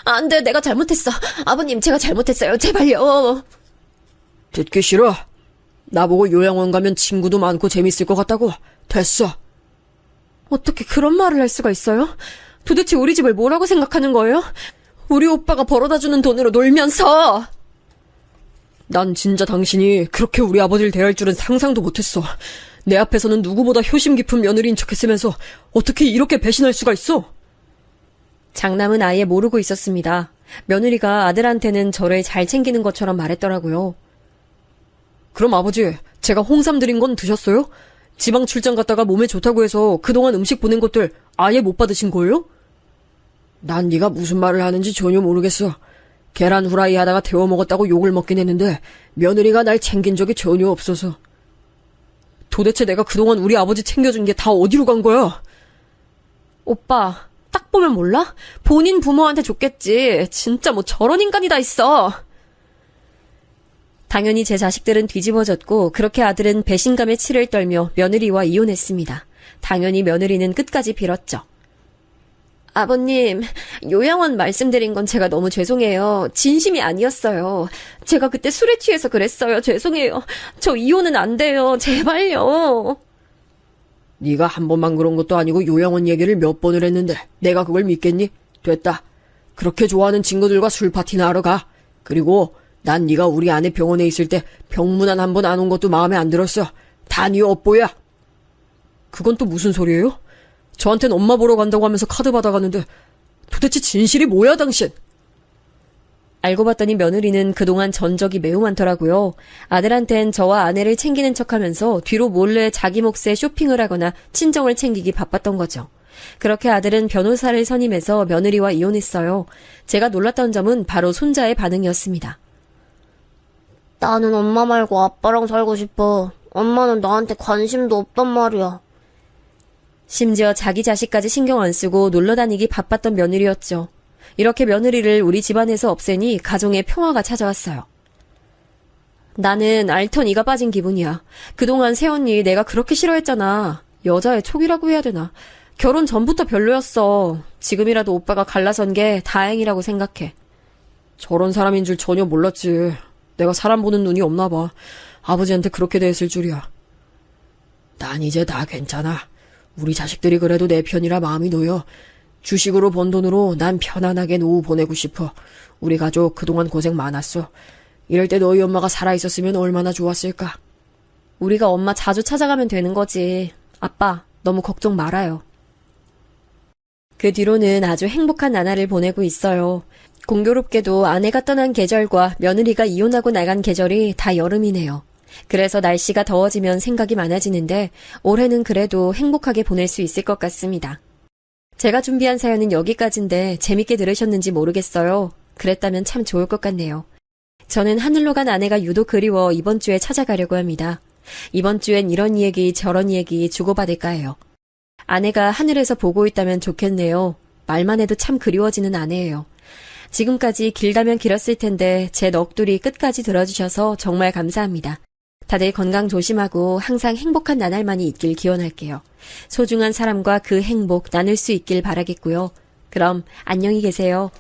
안 돼, 내가 잘못했어. 아버님, 제가 잘못했어요. 제발요. 듣기 싫어. 나보고 요양원 가면 친구도 많고 재밌을 것 같다고. 됐어. 어떻게 그런 말을 할 수가 있어요? 도대체 우리 집을 뭐라고 생각하는 거예요? 우리 오빠가 벌어다주는 돈으로 놀면서. 난 진짜 당신이 그렇게 우리 아버지를 대할 줄은 상상도 못했어. 내 앞에서는 누구보다 효심 깊은 며느리인 척했으면서 어떻게 이렇게 배신할 수가 있어? 장남은 아예 모르고 있었습니다. 며느리가 아들한테는 저를 잘 챙기는 것처럼 말했더라고요. 그럼 아버지, 제가 홍삼 드린 건 드셨어요? 지방 출장 갔다가 몸에 좋다고 해서 그동안 음식 보낸 것들 아예 못 받으신 거예요? 난 네가 무슨 말을 하는지 전혀 모르겠어. 계란 후라이 하다가 데워 먹었다고 욕을 먹긴 했는데 며느리가 날 챙긴 적이 전혀 없어서. 도대체 내가 그동안 우리 아버지 챙겨준 게 다 어디로 간 거야? 오빠, 딱 보면 몰라? 본인 부모한테 줬겠지. 진짜 뭐 저런 인간이 다 있어. 당연히 제 자식들은 뒤집어졌고 그렇게 아들은 배신감에 치를 떨며 며느리와 이혼했습니다. 당연히 며느리는 끝까지 빌었죠. 아버님, 요양원 말씀드린 건 제가 너무 죄송해요. 진심이 아니었어요. 제가 그때 술에 취해서 그랬어요. 죄송해요. 저 이혼은 안 돼요. 제발요. 네가 한 번만 그런 것도 아니고 요양원 얘기를 몇 번을 했는데 내가 그걸 믿겠니? 됐다. 그렇게 좋아하는 친구들과 술 파티나 하러 가. 그리고 난 네가 우리 아내 병원에 있을 때 병문안 한 번 안 온 것도 마음에 안 들었어. 다 네 업보야. 그건 또 무슨 소리예요? 저한텐 엄마 보러 간다고 하면서 카드 받아가는데 도대체 진실이 뭐야, 당신? 알고 봤더니 며느리는 그동안 전적이 매우 많더라고요. 아들한텐 저와 아내를 챙기는 척하면서 뒤로 몰래 자기 몫의 쇼핑을 하거나 친정을 챙기기 바빴던 거죠. 그렇게 아들은 변호사를 선임해서 며느리와 이혼했어요. 제가 놀랐던 점은 바로 손자의 반응이었습니다. 나는 엄마 말고 아빠랑 살고 싶어. 엄마는 나한테 관심도 없단 말이야. 심지어 자기 자식까지 신경 안 쓰고 놀러 다니기 바빴던 며느리였죠. 이렇게 며느리를 우리 집안에서 없애니 가정에 평화가 찾아왔어요. 나는 알턴 이가 빠진 기분이야. 그동안 새언니 내가 그렇게 싫어했잖아. 여자의 촉이라고 해야 되나. 결혼 전부터 별로였어. 지금이라도 오빠가 갈라선 게 다행이라고 생각해. 저런 사람인 줄 전혀 몰랐지. 내가 사람 보는 눈이 없나 봐. 아버지한테 그렇게 대했을 줄이야. 난 이제 다 괜찮아. 우리 자식들이 그래도 내 편이라 마음이 놓여. 주식으로 번 돈으로 난 편안하게 노후 보내고 싶어. 우리 가족 그동안 고생 많았어. 이럴 때 너희 엄마가 살아있었으면 얼마나 좋았을까. 우리가 엄마 자주 찾아가면 되는 거지. 아빠, 너무 걱정 말아요. 그 뒤로는 아주 행복한 나날을 보내고 있어요. 공교롭게도 아내가 떠난 계절과 며느리가 이혼하고 나간 계절이 다 여름이네요. 그래서 날씨가 더워지면 생각이 많아지는데 올해는 그래도 행복하게 보낼 수 있을 것 같습니다. 제가 준비한 사연은 여기까지인데 재밌게 들으셨는지 모르겠어요. 그랬다면 참 좋을 것 같네요. 저는 하늘로 간 아내가 유독 그리워 이번 주에 찾아가려고 합니다. 이번 주엔 이런 얘기 저런 얘기 주고받을까 해요. 아내가 하늘에서 보고 있다면 좋겠네요. 말만 해도 참 그리워지는 아내예요. 지금까지 길다면 길었을 텐데 제 넋두리 끝까지 들어주셔서 정말 감사합니다. 다들 건강 조심하고 항상 행복한 나날만이 있길 기원할게요. 소중한 사람과 그 행복 나눌 수 있길 바라겠고요. 그럼 안녕히 계세요.